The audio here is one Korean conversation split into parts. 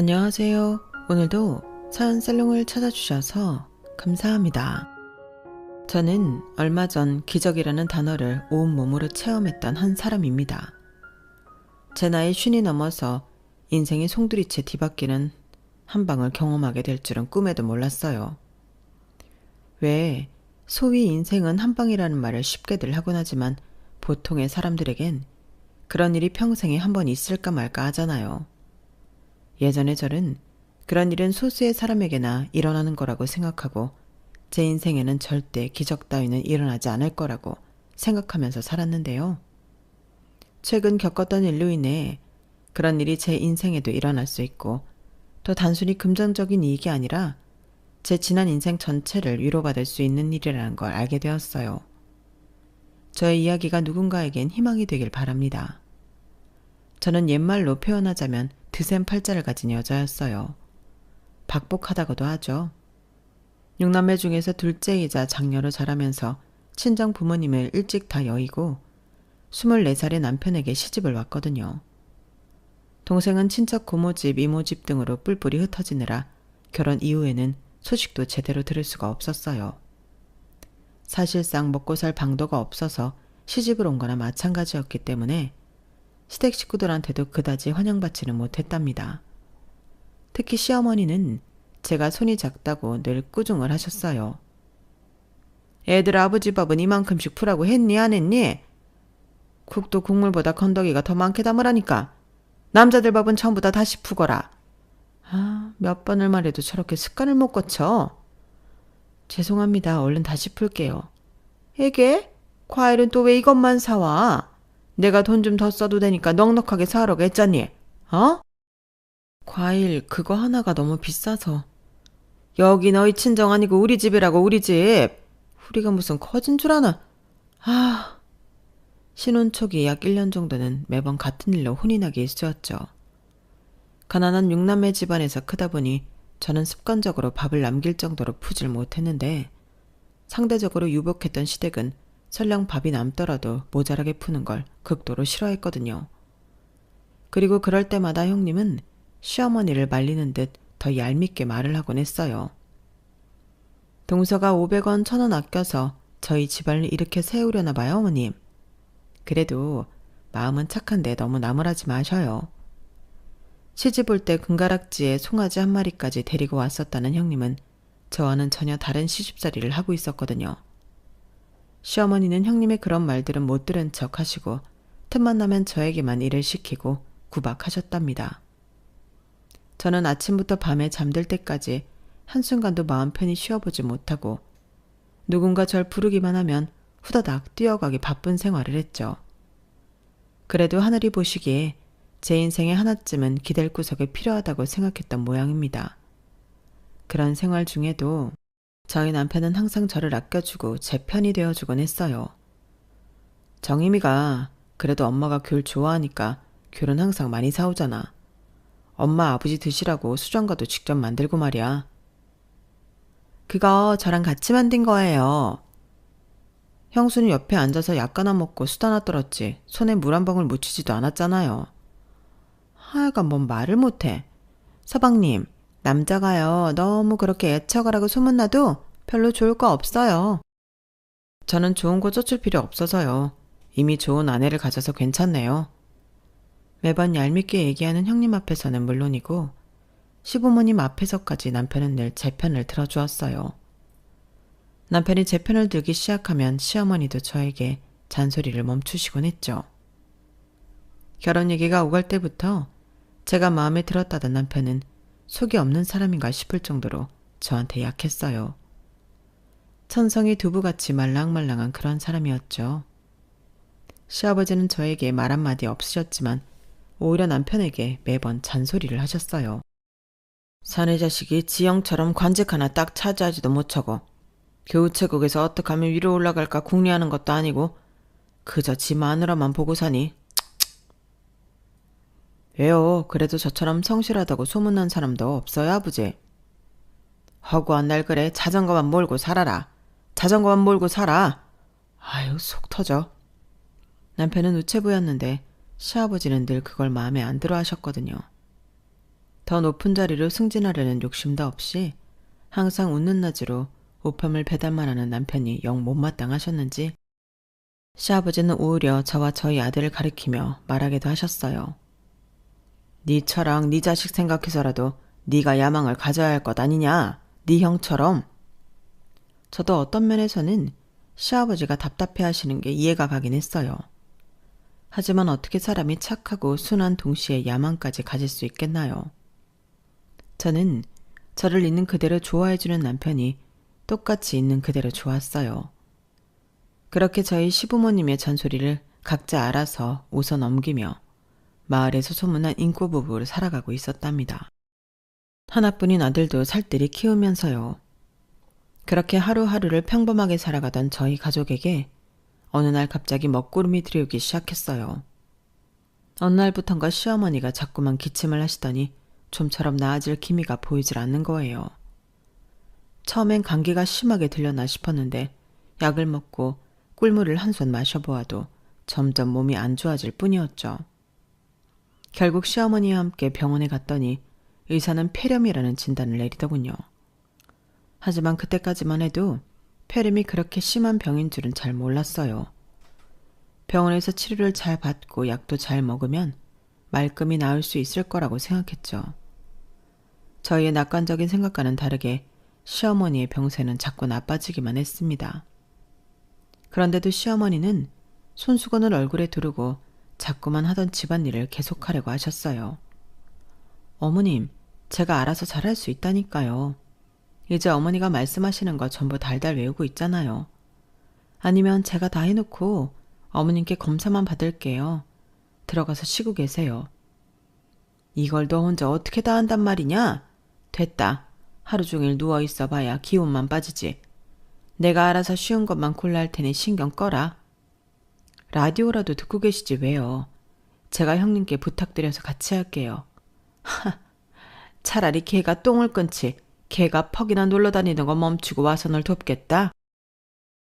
안녕하세요. 오늘도 사연 살롱을 찾아주셔서 감사합니다. 저는 얼마 전 기적이라는 단어를 온몸으로 체험했던 한 사람입니다. 제 나이 50이 넘어서 인생이 송두리째 뒤바뀌는 한 방을 경험하게 될 줄은 꿈에도 몰랐어요. 왜 소위 인생은 한 방이라는 말을 쉽게들 하곤 하지만 보통의 사람들에겐 그런 일이 평생에 한 번 있을까 말까 하잖아요. 예전에 저는 그런 일은 소수의 사람에게나 일어나는 거라고 생각하고 제 인생에는 절대 기적 따위는 일어나지 않을 거라고 생각하면서 살았는데요. 최근 겪었던 일로 인해 그런 일이 제 인생에도 일어날 수 있고 또 단순히 금전적인 이익이 아니라 제 지난 인생 전체를 위로받을 수 있는 일이라는 걸 알게 되었어요. 저의 이야기가 누군가에겐 희망이 되길 바랍니다. 저는 옛말로 표현하자면 드센 팔자를 가진 여자였어요. 박복하다고도 하죠. 6남매 중에서 둘째이자 장녀로 자라면서 친정 부모님을 일찍 다 여의고 24살의 남편에게 시집을 왔거든요. 동생은 친척 고모집, 이모집 등으로 뿔뿔이 흩어지느라 결혼 이후에는 소식도 제대로 들을 수가 없었어요. 사실상 먹고 살 방도가 없어서 시집을 온 거나 마찬가지였기 때문에 시댁 식구들한테도 그다지 환영받지는 못했답니다. 특히 시어머니는 제가 손이 작다고 늘 꾸중을 하셨어요. 애들 아버지 밥은 이만큼씩 푸라고 했니 안 했니? 국도 국물보다 건더기가 더 많게 담으라니까. 남자들 밥은 전부 다 다시 푸거라. 몇 번을 말해도 저렇게 습관을 못 고쳐. 죄송합니다. 얼른 다시 풀게요. 에게? 과일은 또 왜 이것만 사와? 내가 돈 좀 더 써도 되니까 넉넉하게 사라고 했잖니. 어? 과일 그거 하나가 너무 비싸서. 여기 너희 친정 아니고 우리 집이라고 우리 집. 우리가 무슨 커진 줄 아나. 신혼 초기 약 1년 정도는 매번 같은 일로 혼이 나기 일쑤였죠. 가난한 6남매 집안에서 크다 보니 저는 습관적으로 밥을 남길 정도로 푸질 못했는데 상대적으로 유복했던 시댁은 설령 밥이 남더라도 모자라게 푸는 걸 극도로 싫어했거든요. 그리고 그럴 때마다 형님은 시어머니를 말리는 듯 더 얄밉게 말을 하곤 했어요. 동서가 500원, 1000원 아껴서 저희 집안을 이렇게 세우려나 봐요, 어머님. 그래도 마음은 착한데 너무 나무라지 마셔요. 시집 올 때 금가락지에 송아지 한 마리까지 데리고 왔었다는 형님은 저와는 전혀 다른 시집살이를 하고 있었거든요. 시어머니는 형님의 그런 말들은 못 들은 척 하시고 틈만 나면 저에게만 일을 시키고 구박하셨답니다. 저는 아침부터 밤에 잠들 때까지 한순간도 마음 편히 쉬어보지 못하고 누군가 절 부르기만 하면 후다닥 뛰어가기 바쁜 생활을 했죠. 그래도 하늘이 보시기에 제 인생에 하나쯤은 기댈 구석이 필요하다고 생각했던 모양입니다. 그런 생활 중에도 저희 남편은 항상 저를 아껴주고 제 편이 되어주곤 했어요. 정임이가 그래도 엄마가 귤 좋아하니까 귤은 항상 많이 사오잖아. 엄마 아버지 드시라고 수정과도 직접 만들고 말이야. 그거 저랑 같이 만든 거예요. 형수는 옆에 앉아서 약 하나 먹고 수다 나 떨었지 손에 물 한 방울 묻히지도 않았잖아요. 하여간 뭔 말을 못해. 서방님, 남자가요 너무 그렇게 애처가라고 소문나도 별로 좋을 거 없어요. 저는 좋은 거 쫓을 필요 없어서요. 이미 좋은 아내를 가져서 괜찮네요. 매번 얄밉게 얘기하는 형님 앞에서는 물론이고 시부모님 앞에서까지 남편은 늘 제 편을 들어주었어요. 남편이 제 편을 들기 시작하면 시어머니도 저에게 잔소리를 멈추시곤 했죠. 결혼 얘기가 오갈 때부터 제가 마음에 들었다던 남편은 속이 없는 사람인가 싶을 정도로 저한테 약했어요. 천성이 두부같이 말랑말랑한 그런 사람이었죠. 시아버지는 저에게 말 한마디 없으셨지만 오히려 남편에게 매번 잔소리를 하셨어요. 사내 자식이 지형처럼 관직 하나 딱 차지하지도 못하고 교우체국에서 어떻게 하면 위로 올라갈까 궁리하는 것도 아니고 그저 지 마누라만 보고 사니. 왜요? 그래도 저처럼 성실하다고 소문난 사람도 없어요, 아버지. 허구한 날 그래 자전거만 몰고 살아라. 자전거만 몰고 살아. 아유 속 터져. 남편은 우체부였는데 시아버지는 늘 그걸 마음에 안 들어 하셨거든요. 더 높은 자리로 승진하려는 욕심도 없이 항상 웃는 나지로 우편물 배달만 하는 남편이 영 못마땅하셨는지 시아버지는 오히려 저와 저희 아들을 가리키며 말하기도 하셨어요. 네 처랑 네 자식 생각해서라도 네가 야망을 가져야 할 것 아니냐? 네 형처럼. 저도 어떤 면에서는 시아버지가 답답해하시는 게 이해가 가긴 했어요. 하지만 어떻게 사람이 착하고 순한 동시에 야망까지 가질 수 있겠나요? 저는 저를 있는 그대로 좋아해주는 남편이 똑같이 있는 그대로 좋았어요. 그렇게 저희 시부모님의 잔소리를 각자 알아서 웃어 넘기며 마을에서 소문난 인꼬 부부로 살아가고 있었답니다. 하나뿐인 아들도 살뜰히 키우면서요. 그렇게 하루하루를 평범하게 살아가던 저희 가족에게 어느 날 갑자기 먹구름이 들이오기 시작했어요. 어느 날부턴가 시어머니가 자꾸만 기침을 하시더니 좀처럼 나아질 기미가 보이질 않는 거예요. 처음엔 감기가 심하게 들렸나 싶었는데 약을 먹고 꿀물을 한 손 마셔보아도 점점 몸이 안 좋아질 뿐이었죠. 결국 시어머니와 함께 병원에 갔더니 의사는 폐렴이라는 진단을 내리더군요. 하지만 그때까지만 해도 폐렴이 그렇게 심한 병인 줄은 잘 몰랐어요. 병원에서 치료를 잘 받고 약도 잘 먹으면 말끔히 나을 수 있을 거라고 생각했죠. 저희의 낙관적인 생각과는 다르게 시어머니의 병세는 자꾸 나빠지기만 했습니다. 그런데도 시어머니는 손수건을 얼굴에 두르고 자꾸만 하던 집안일을 계속하려고 하셨어요. 어머님, 제가 알아서 잘할 수 있다니까요. 이제 어머니가 말씀하시는 거 전부 달달 외우고 있잖아요. 아니면 제가 다 해놓고 어머님께 검사만 받을게요. 들어가서 쉬고 계세요. 이걸 너 혼자 어떻게 다 한단 말이냐? 됐다. 하루 종일 누워있어 봐야 기운만 빠지지. 내가 알아서 쉬운 것만 골라 할 테니 신경 꺼라. 라디오라도 듣고 계시지 왜요? 제가 형님께 부탁드려서 같이 할게요. 하, 차라리 개가 똥을 끊지 개가 퍽이나 놀러다니는 거 멈추고 와서 널 돕겠다.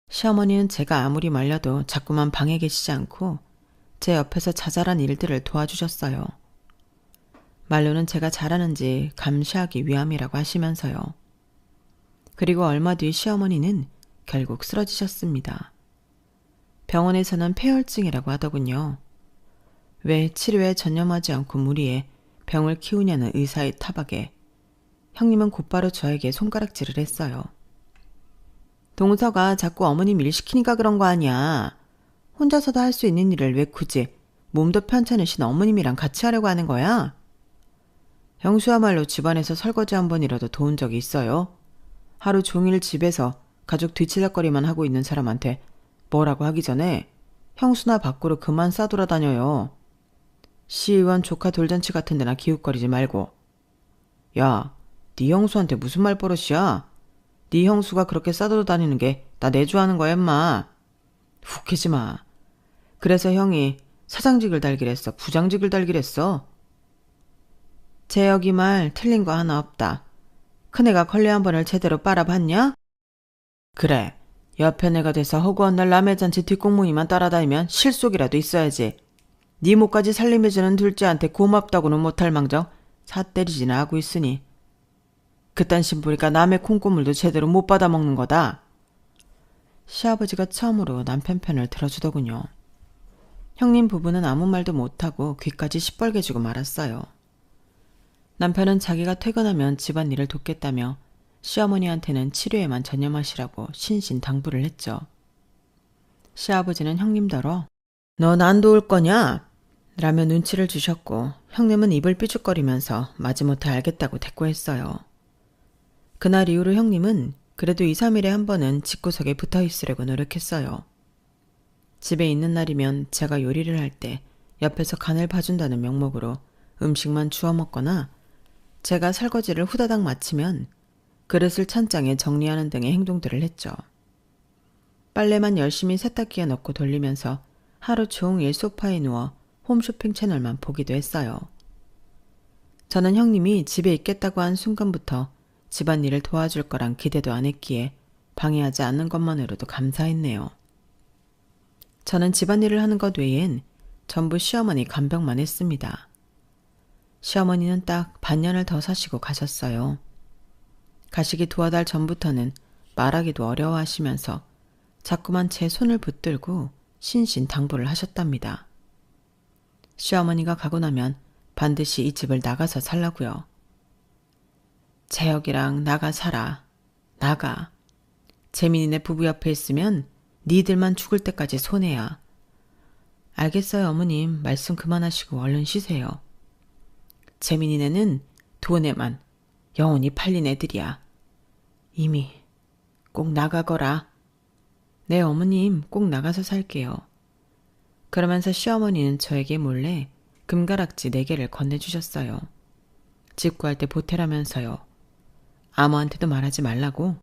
시어머니는 제가 아무리 말려도 자꾸만 방에 계시지 않고 제 옆에서 자잘한 일들을 도와주셨어요. 말로는 제가 잘하는지 감시하기 위함이라고 하시면서요. 그리고 얼마 뒤 시어머니는 결국 쓰러지셨습니다. 병원에서는 폐혈증이라고 하더군요. 왜 치료에 전념하지 않고 무리해 병을 키우냐는 의사의 타박에 형님은 곧바로 저에게 손가락질을 했어요. 동서가 자꾸 어머님 일 시키니까 그런 거 아니야. 혼자서도 할 수 있는 일을 왜 굳이 몸도 편찮으신 어머님이랑 같이 하려고 하는 거야? 형수야말로 집안에서 설거지 한 번이라도 도운 적이 있어요? 하루 종일 집에서 가족 뒤치다거리만 하고 있는 사람한테 뭐라고 하기 전에 형수나 밖으로 그만 싸돌아다녀요. 시의원 조카 돌잔치 같은 데나 기웃거리지 말고. 야, 네 형수한테 무슨 말버릇이야? 네 형수가 그렇게 싸돌아다니는 게 나 내조하는 거야 인마. 훅해지 마. 그래서 형이 사장직을 달기랬어? 부장직을 달기랬어? 제 여기 말 틀린 거 하나 없다. 큰애가 걸레 한 번을 제대로 빨아봤냐? 그래. 옆에 내가 돼서 허구한 날 남의 잔치 뒷공무니만 따라다니면 실속이라도 있어야지. 네 목까지 살림해주는 둘째한테 고맙다고는 못할 망정 사 때리지나 하고 있으니 그딴 심부리가 남의 콩고물도 제대로 못 받아먹는 거다. 시아버지가 처음으로 남편 편을 들어주더군요. 형님 부부는 아무 말도 못하고 귀까지 시뻘게 주고 말았어요. 남편은 자기가 퇴근하면 집안일을 돕겠다며 시어머니한테는 치료에만 전념하시라고 신신당부를 했죠. 시아버지는 형님더러 넌 안 도울 거냐? 라며 눈치를 주셨고 형님은 입을 삐죽거리면서 마지못해 알겠다고 대꾸했어요. 그날 이후로 형님은 그래도 2, 3일에 한 번은 집구석에 붙어 있으려고 노력했어요. 집에 있는 날이면 제가 요리를 할 때 옆에서 간을 봐준다는 명목으로 음식만 주워 먹거나 제가 설거지를 후다닥 마치면 그릇을 찬장에 정리하는 등의 행동들을 했죠. 빨래만 열심히 세탁기에 넣고 돌리면서 하루 종일 소파에 누워 홈쇼핑 채널만 보기도 했어요. 저는 형님이 집에 있겠다고 한 순간부터 집안일을 도와줄 거란 기대도 안 했기에 방해하지 않는 것만으로도 감사했네요. 저는 집안일을 하는 것 외엔 전부 시어머니 간병만 했습니다. 시어머니는 딱 반년을 더 사시고 가셨어요. 가시기 2달 전부터는 말하기도 어려워하시면서 자꾸만 제 손을 붙들고 신신당부를 하셨답니다. 시어머니가 가고 나면 반드시 이 집을 나가서 살라고요. 재혁이랑 나가 살아. 나가. 재민이네 부부 옆에 있으면 니들만 죽을 때까지 손해야. 알겠어요, 어머님. 말씀 그만하시고 얼른 쉬세요. 재민이네는 돈에만 영혼이 팔린 애들이야. 이미 꼭 나가거라. 네, 어머님. 꼭 나가서 살게요. 그러면서 시어머니는 저에게 몰래 금가락지 4개를 건네주셨어요. 집 구할 때 보태라면서요. 아무한테도 말하지 말라고.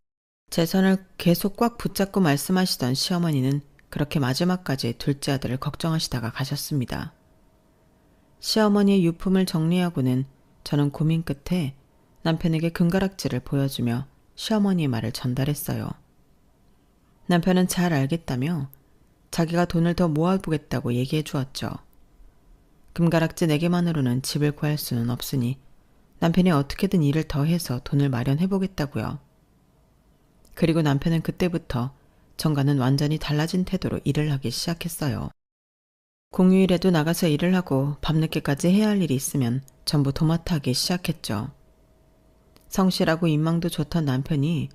제 손을 계속 꽉 붙잡고 말씀하시던 시어머니는 그렇게 마지막까지 둘째 아들을 걱정하시다가 가셨습니다. 시어머니의 유품을 정리하고는 저는 고민 끝에 남편에게 금가락지를 보여주며 시어머니의 말을 전달했어요. 남편은 잘 알겠다며 자기가 돈을 더 모아보겠다고 얘기해 주었죠. 금가락지 4개만으로는 집을 구할 수는 없으니 남편이 어떻게든 일을 더 해서 돈을 마련해보겠다고요. 그리고 남편은 그때부터 전과는 완전히 달라진 태도로 일을 하기 시작했어요. 공휴일에도 나가서 일을 하고 밤늦게까지 해야 할 일이 있으면 전부 도맡아 하기 시작했죠. 성실하고 인망도 좋던 남편이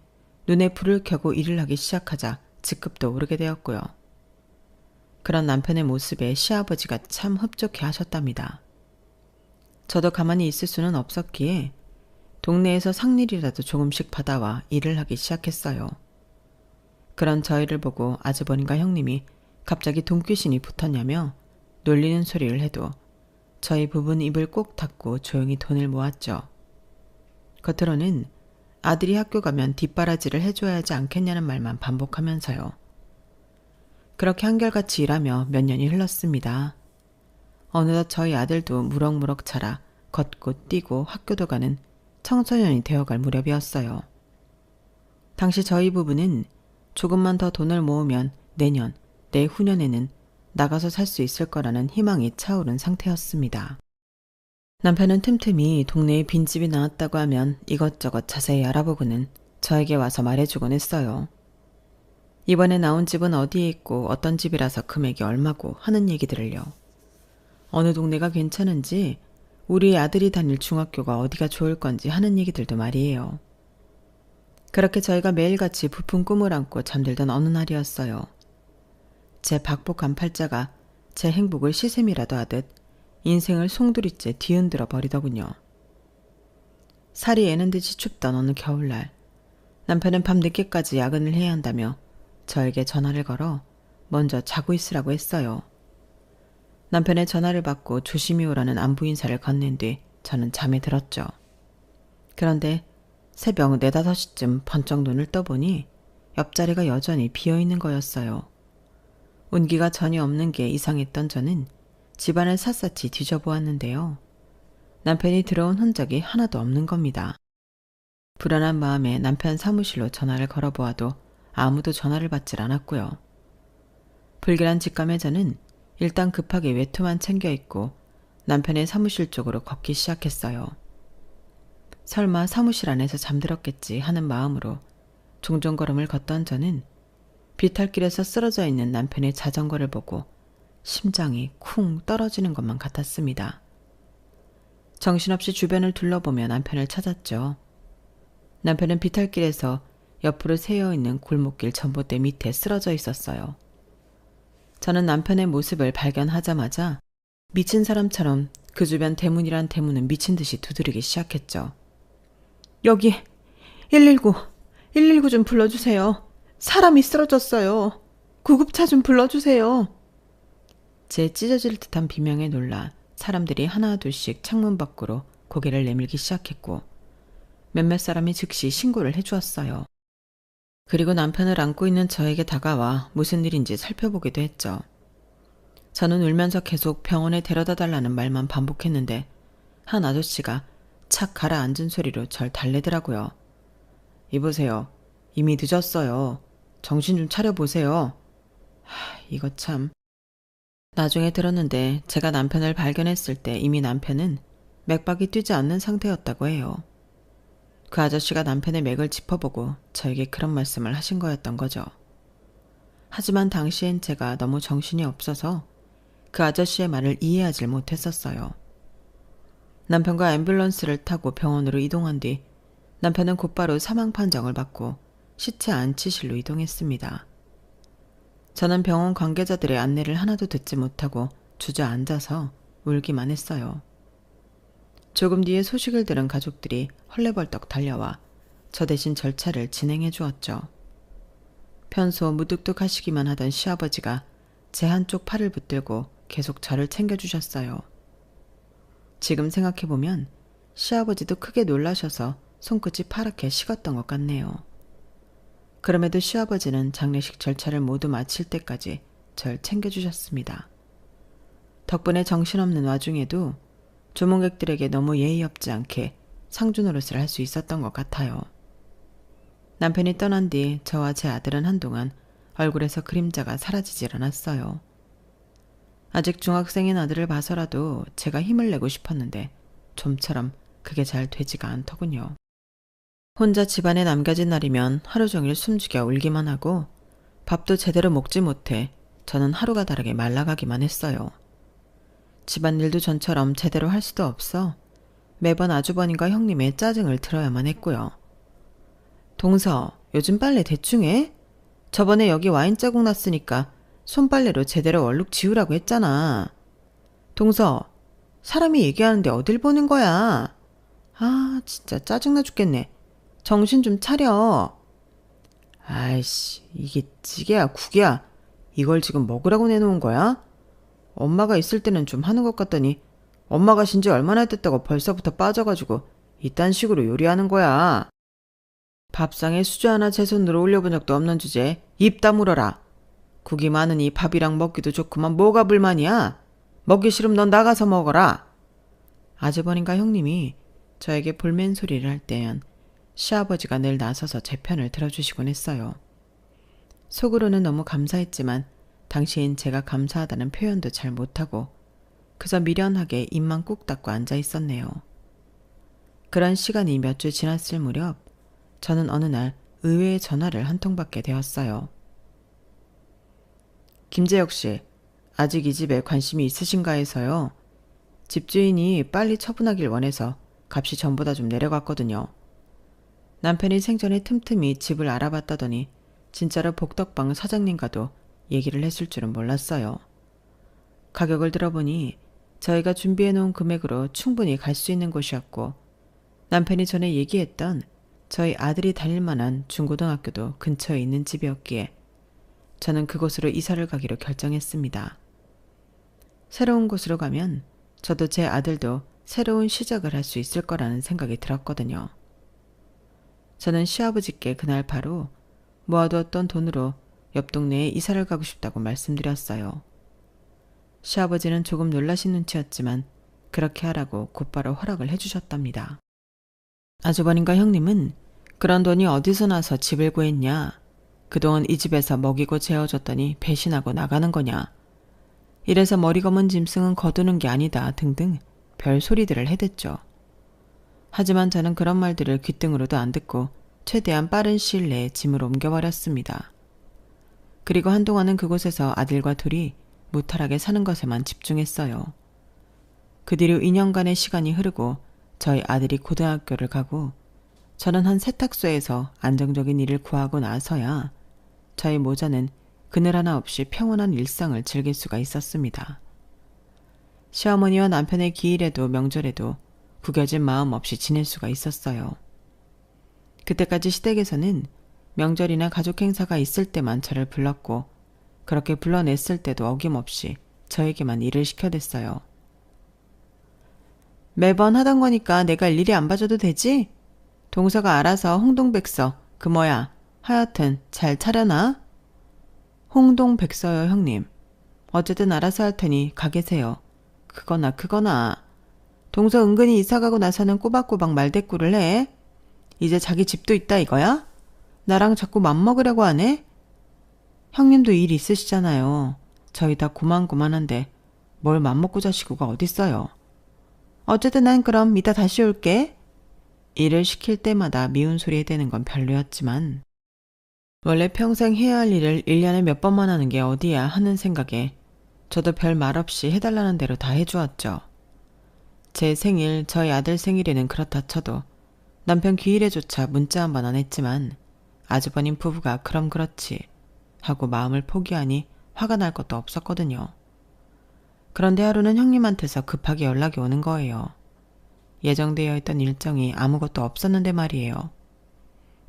눈에 불을 켜고 일을 하기 시작하자 직급도 오르게 되었고요. 그런 남편의 모습에 시아버지가 참 흡족해 하셨답니다. 저도 가만히 있을 수는 없었기에 동네에서 상일이라도 조금씩 받아와 일을 하기 시작했어요. 그런 저희를 보고 아주버님과 형님이 갑자기 돈귀신이 붙었냐며 놀리는 소리를 해도 저희 부부는 입을 꼭 닫고 조용히 돈을 모았죠. 겉으로는 아들이 학교 가면 뒷바라지를 해줘야 하지 않겠냐는 말만 반복하면서요. 그렇게 한결같이 일하며 몇 년이 흘렀습니다. 어느덧 저희 아들도 무럭무럭 자라 걷고 뛰고 학교도 가는 청소년이 되어갈 무렵이었어요. 당시 저희 부부는 조금만 더 돈을 모으면 내년, 내후년에는 나가서 살 수 있을 거라는 희망이 차오른 상태였습니다. 남편은 틈틈이 동네에 빈집이 나왔다고 하면 이것저것 자세히 알아보고는 저에게 와서 말해주곤 했어요. 이번에 나온 집은 어디에 있고 어떤 집이라서 금액이 얼마고 하는 얘기들을요. 어느 동네가 괜찮은지 우리 아들이 다닐 중학교가 어디가 좋을 건지 하는 얘기들도 말이에요. 그렇게 저희가 매일같이 부푼 꿈을 안고 잠들던 어느 날이었어요. 제 박복한 팔자가 제 행복을 시샘이라도 하듯 인생을 송두리째 뒤흔들어 버리더군요. 살이 애는 듯이 춥던 어느 겨울날, 남편은 밤 늦게까지 야근을 해야 한다며 저에게 전화를 걸어 먼저 자고 있으라고 했어요. 남편의 전화를 받고 조심히 오라는 안부 인사를 건넨 뒤 저는 잠에 들었죠. 그런데 새벽 4, 5시쯤 번쩍 눈을 떠보니 옆자리가 여전히 비어있는 거였어요. 운기가 전혀 없는 게 이상했던 저는 집안을 샅샅이 뒤져보았는데요. 남편이 들어온 흔적이 하나도 없는 겁니다. 불안한 마음에 남편 사무실로 전화를 걸어보아도 아무도 전화를 받질 않았고요. 불길한 직감에 저는 일단 급하게 외투만 챙겨 입고 남편의 사무실 쪽으로 걷기 시작했어요. 설마 사무실 안에서 잠들었겠지 하는 마음으로 종종 걸음을 걷던 저는 비탈길에서 쓰러져 있는 남편의 자전거를 보고 심장이 쿵 떨어지는 것만 같았습니다. 정신없이 주변을 둘러보며 남편을 찾았죠. 남편은 비탈길에서 옆으로 새어있는 골목길 전봇대 밑에 쓰러져 있었어요. 저는 남편의 모습을 발견하자마자 미친 사람처럼 그 주변 대문이란 대문은 미친 듯이 두드리기 시작했죠. 여기 119 좀 불러주세요. 사람이 쓰러졌어요. 구급차 좀 불러주세요. 제 찢어질 듯한 비명에 놀라 사람들이 하나둘씩 창문 밖으로 고개를 내밀기 시작했고 몇몇 사람이 즉시 신고를 해주었어요. 그리고 남편을 안고 있는 저에게 다가와 무슨 일인지 살펴보기도 했죠. 저는 울면서 계속 병원에 데려다 달라는 말만 반복했는데 한 아저씨가 착 가라앉은 소리로 절 달래더라고요. 이보세요. 이미 늦었어요. 정신 좀 차려보세요. 이거 참. 나중에 들었는데 제가 남편을 발견했을 때 이미 남편은 맥박이 뛰지 않는 상태였다고 해요. 그 아저씨가 남편의 맥을 짚어보고 저에게 그런 말씀을 하신 거였던 거죠. 하지만 당시엔 제가 너무 정신이 없어서 그 아저씨의 말을 이해하질 못했었어요. 남편과 앰뷸런스를 타고 병원으로 이동한 뒤 남편은 곧바로 사망 판정을 받고 시체 안치실로 이동했습니다. 저는 병원 관계자들의 안내를 하나도 듣지 못하고 주저앉아서 울기만 했어요. 조금 뒤에 소식을 들은 가족들이 헐레벌떡 달려와 저 대신 절차를 진행해 주었죠. 평소 무뚝뚝하시기만 하던 시아버지가 제 한쪽 팔을 붙들고 계속 저를 챙겨주셨어요. 지금 생각해보면 시아버지도 크게 놀라셔서 손끝이 파랗게 식었던 것 같네요. 그럼에도 시아버지는 장례식 절차를 모두 마칠 때까지 절 챙겨주셨습니다. 덕분에 정신없는 와중에도 조문객들에게 너무 예의 없지 않게 상주 노릇을 할 수 있었던 것 같아요. 남편이 떠난 뒤 저와 제 아들은 한동안 얼굴에서 그림자가 사라지질 않았어요. 아직 중학생인 아들을 봐서라도 제가 힘을 내고 싶었는데 좀처럼 그게 잘 되지가 않더군요. 혼자 집안에 남겨진 날이면 하루 종일 숨죽여 울기만 하고 밥도 제대로 먹지 못해 저는 하루가 다르게 말라가기만 했어요. 집안일도 전처럼 제대로 할 수도 없어 매번 아주버님과 형님의 짜증을 들어야만 했고요. 동서, 요즘 빨래 대충 해? 저번에 여기 와인 자국 났으니까 손빨래로 제대로 얼룩 지우라고 했잖아. 동서, 사람이 얘기하는데 어딜 보는 거야? 아, 진짜 짜증나 죽겠네. 정신 좀 차려. 아이씨, 이게 찌개야 국이야. 이걸 지금 먹으라고 내놓은 거야? 엄마가 있을 때는 좀 하는 것 같더니 엄마가 쉰 지 얼마나 됐다고 벌써부터 빠져가지고 이딴 식으로 요리하는 거야. 밥상에 수저 하나 제 손으로 올려본 적도 없는 주제에 입 다물어라. 국이 많으니 밥이랑 먹기도 좋구만 뭐가 불만이야? 먹기 싫으면 넌 나가서 먹어라. 아주버님과 형님이 저에게 볼멘 소리를 할 때엔 시아버지가 늘 나서서 제 편을 들어주시곤 했어요. 속으로는 너무 감사했지만 당시엔 제가 감사하다는 표현도 잘 못하고 그저 미련하게 입만 꾹 닫고 앉아 있었네요. 그런 시간이 몇 주 지났을 무렵 저는 어느 날 의외의 전화를 한 통 받게 되었어요. 김재혁 씨, 아직 이 집에 관심이 있으신가 해서요. 집주인이 빨리 처분하길 원해서 값이 전보다 좀 내려갔거든요. 남편이 생전에 틈틈이 집을 알아봤다더니 진짜로 복덕방 사장님과도 얘기를 했을 줄은 몰랐어요. 가격을 들어보니 저희가 준비해놓은 금액으로 충분히 갈 수 있는 곳이었고 남편이 전에 얘기했던 저희 아들이 다닐 만한 중고등학교도 근처에 있는 집이었기에 저는 그곳으로 이사를 가기로 결정했습니다. 새로운 곳으로 가면 저도 제 아들도 새로운 시작을 할 수 있을 거라는 생각이 들었거든요. 저는 시아버지께 그날 바로 모아두었던 돈으로 옆 동네에 이사를 가고 싶다고 말씀드렸어요. 시아버지는 조금 놀라신 눈치였지만 그렇게 하라고 곧바로 허락을 해주셨답니다. 아주버님과 형님은 그런 돈이 어디서 나서 집을 구했냐? 그동안 이 집에서 먹이고 재워줬더니 배신하고 나가는 거냐? 이래서 머리 검은 짐승은 거두는 게 아니다 등등 별 소리들을 해댔죠. 하지만 저는 그런 말들을 귓등으로도 안 듣고 최대한 빠른 시일 내에 짐을 옮겨버렸습니다. 그리고 한동안은 그곳에서 아들과 둘이 무탈하게 사는 것에만 집중했어요. 그 뒤로 2년간의 시간이 흐르고 저희 아들이 고등학교를 가고 저는 한 세탁소에서 안정적인 일을 구하고 나서야 저희 모자는 그늘 하나 없이 평온한 일상을 즐길 수가 있었습니다. 시어머니와 남편의 기일에도 명절에도 구겨진 마음 없이 지낼 수가 있었어요. 그때까지 시댁에서는 명절이나 가족 행사가 있을 때만 저를 불렀고 그렇게 불러냈을 때도 어김없이 저에게만 일을 시켜댔어요. 매번 하던 거니까 내가 일일이 안 봐줘도 되지? 동서가 알아서 홍동백서 그 뭐야 하여튼 잘 차려놔? 홍동백서요 형님. 어쨌든 알아서 할 테니 가 계세요. 그거나 동서 은근히 이사가고 나서는 꼬박꼬박 말대꾸를 해. 이제 자기 집도 있다 이거야? 나랑 자꾸 맘먹으려고 하네? 형님도 일 있으시잖아요. 저희 다 고만고만한데 뭘 맘먹고 자시고가 어딨어요. 어쨌든 난 그럼 이따 다시 올게. 일을 시킬 때마다 미운 소리 해대는 건 별로였지만 원래 평생 해야 할 일을 1년에 몇 번만 하는 게 어디야 하는 생각에 저도 별 말 없이 해달라는 대로 다 해주었죠. 제 생일, 저희 아들 생일에는 그렇다 쳐도 남편 기일에조차 문자 한 번 안 했지만 아주버님 부부가 그럼 그렇지 하고 마음을 포기하니 화가 날 것도 없었거든요. 그런데 하루는 형님한테서 급하게 연락이 오는 거예요. 예정되어 있던 일정이 아무것도 없었는데 말이에요.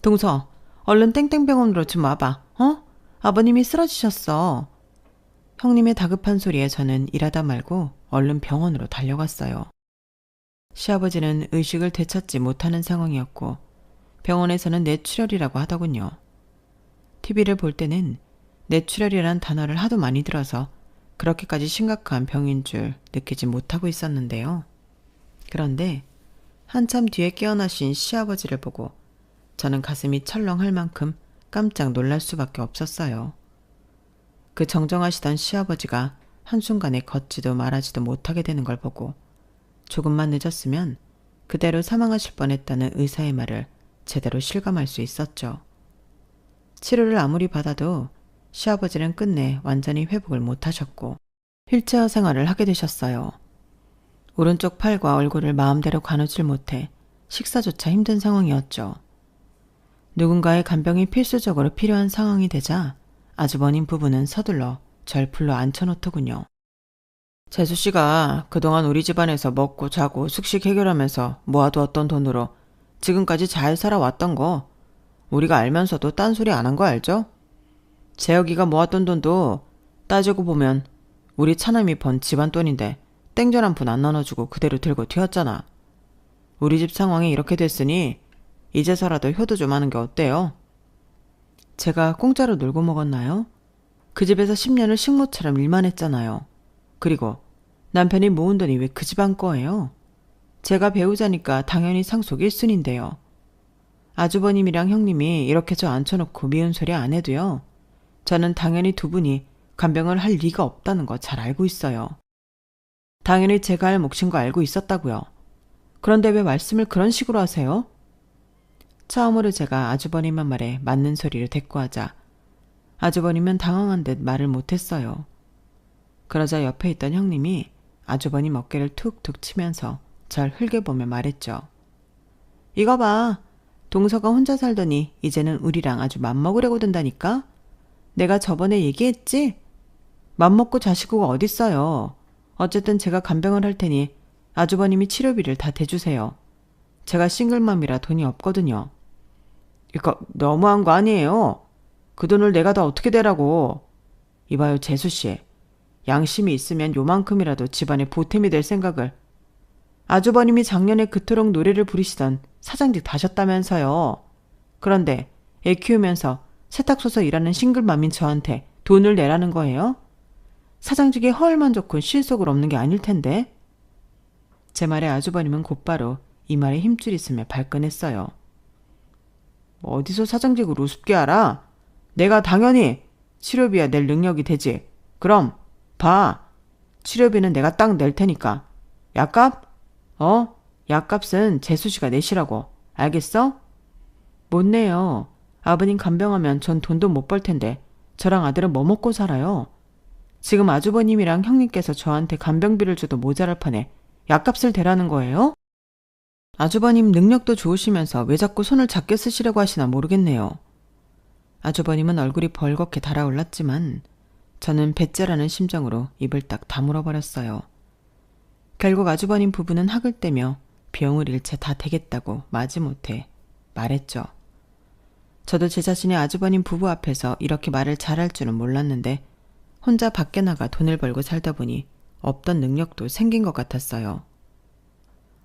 동서, 얼른 땡땡병원으로 좀 와봐. 어? 아버님이 쓰러지셨어. 형님의 다급한 소리에 저는 일하다 말고 얼른 병원으로 달려갔어요. 시아버지는 의식을 되찾지 못하는 상황이었고 병원에서는 뇌출혈이라고 하더군요. TV를 볼 때는 뇌출혈이란 단어를 하도 많이 들어서 그렇게까지 심각한 병인 줄 느끼지 못하고 있었는데요. 그런데 한참 뒤에 깨어나신 시아버지를 보고 저는 가슴이 철렁할 만큼 깜짝 놀랄 수밖에 없었어요. 그 정정하시던 시아버지가 한순간에 걷지도 말하지도 못하게 되는 걸 보고 조금만 늦었으면 그대로 사망하실 뻔했다는 의사의 말을 제대로 실감할 수 있었죠. 치료를 아무리 받아도 시아버지는 끝내 완전히 회복을 못하셨고 휠체어 생활을 하게 되셨어요. 오른쪽 팔과 얼굴을 마음대로 가누질 못해 식사조차 힘든 상황이었죠. 누군가의 간병이 필수적으로 필요한 상황이 되자 아주버님 부부는 서둘러 절 불러 앉혀놓더군요. 재수씨가 그동안 우리 집안에서 먹고 자고 숙식 해결하면서 모아두었던 돈으로 지금까지 잘 살아왔던 거 우리가 알면서도 딴소리 안 한 거 알죠? 재혁이가 모았던 돈도 따지고 보면 우리 차남이 번 집안 돈인데 땡전 한 푼 안 나눠주고 그대로 들고 튀었잖아. 우리 집 상황이 이렇게 됐으니 이제서라도 효도 좀 하는 게 어때요? 제가 공짜로 놀고 먹었나요? 그 집에서 10년을 식모처럼 일만 했잖아요. 그리고 남편이 모은 돈이 왜 그 집안 거예요? 제가 배우자니까 당연히 상속 1순인데요. 아주버님이랑 형님이 이렇게 저 앉혀놓고 미운 소리 안 해도요. 저는 당연히 두 분이 간병을 할 리가 없다는 거 잘 알고 있어요. 당연히 제가 할 몫인 거 알고 있었다고요. 그런데 왜 말씀을 그런 식으로 하세요? 처음으로 제가 아주버님의 말에 맞는 소리를 대꾸하자 아주버님은 당황한 듯 말을 못했어요. 그러자 옆에 있던 형님이 아주버님 어깨를 툭툭 치면서 절 흘겨보며 말했죠. 이거 봐. 동서가 혼자 살더니 이제는 우리랑 아주 맘먹으려고 든다니까? 내가 저번에 얘기했지? 맘먹고 자시고가 어딨어요. 어쨌든 제가 간병을 할 테니 아주버님이 치료비를 다 대주세요. 제가 싱글맘이라 돈이 없거든요. 이거 너무한 거 아니에요? 그 돈을 내가 다 어떻게 대라고. 이봐요 재수씨. 양심이 있으면 요만큼이라도 집안에 보탬이 될 생각을. 아주버님이 작년에 그토록 노래를 부르시던 사장직 다셨다면서요. 그런데 애 키우면서 세탁소서 일하는 싱글맘인 저한테 돈을 내라는 거예요? 사장직에 허울만 좋고 실속을 없는 게 아닐 텐데. 제 말에 아주버님은 곧바로 이 말에 힘줄 있으며 발끈했어요. 어디서 사장직을 우습게 알아? 내가 당연히 치료비야 낼 능력이 되지. 그럼 봐. 치료비는 내가 딱 낼 테니까. 약값? 약값은 재수씨가 내시라고. 알겠어? 못 내요. 아버님 간병하면 전 돈도 못 벌 텐데 저랑 아들은 뭐 먹고 살아요? 지금 아주버님이랑 형님께서 저한테 간병비를 줘도 모자랄 판에 약값을 대라는 거예요? 아주버님 능력도 좋으시면서 왜 자꾸 손을 작게 쓰시려고 하시나 모르겠네요. 아주버님은 얼굴이 벌겋게 달아올랐지만 저는 배째라는 심정으로 입을 딱 다물어버렸어요. 결국 아주버님 부부는 학을 떼며 비용을 일체 다 대겠다고 마지못해 말했죠. 저도 제 자신이 아주버님 부부 앞에서 이렇게 말을 잘할 줄은 몰랐는데 혼자 밖에 나가 돈을 벌고 살다 보니 없던 능력도 생긴 것 같았어요.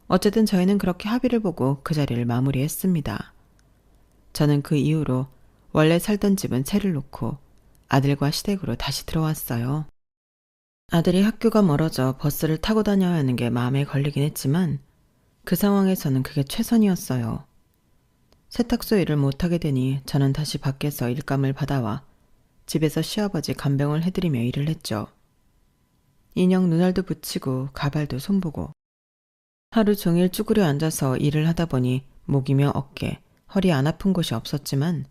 어쨌든 저희는 그렇게 합의를 보고 그 자리를 마무리했습니다. 저는 그 이후로 원래 살던 집은 채를 놓고 아들과 시댁으로 다시 들어왔어요. 아들이 학교가 멀어져 버스를 타고 다녀야 하는 게 마음에 걸리긴 했지만 그 상황에서는 그게 최선이었어요. 세탁소 일을 못하게 되니 저는 다시 밖에서 일감을 받아와 집에서 시아버지 간병을 해드리며 일을 했죠. 인형 눈알도 붙이고 가발도 손보고 하루 종일 쭈그려 앉아서 일을 하다 보니 목이며 어깨, 허리 안 아픈 곳이 없었지만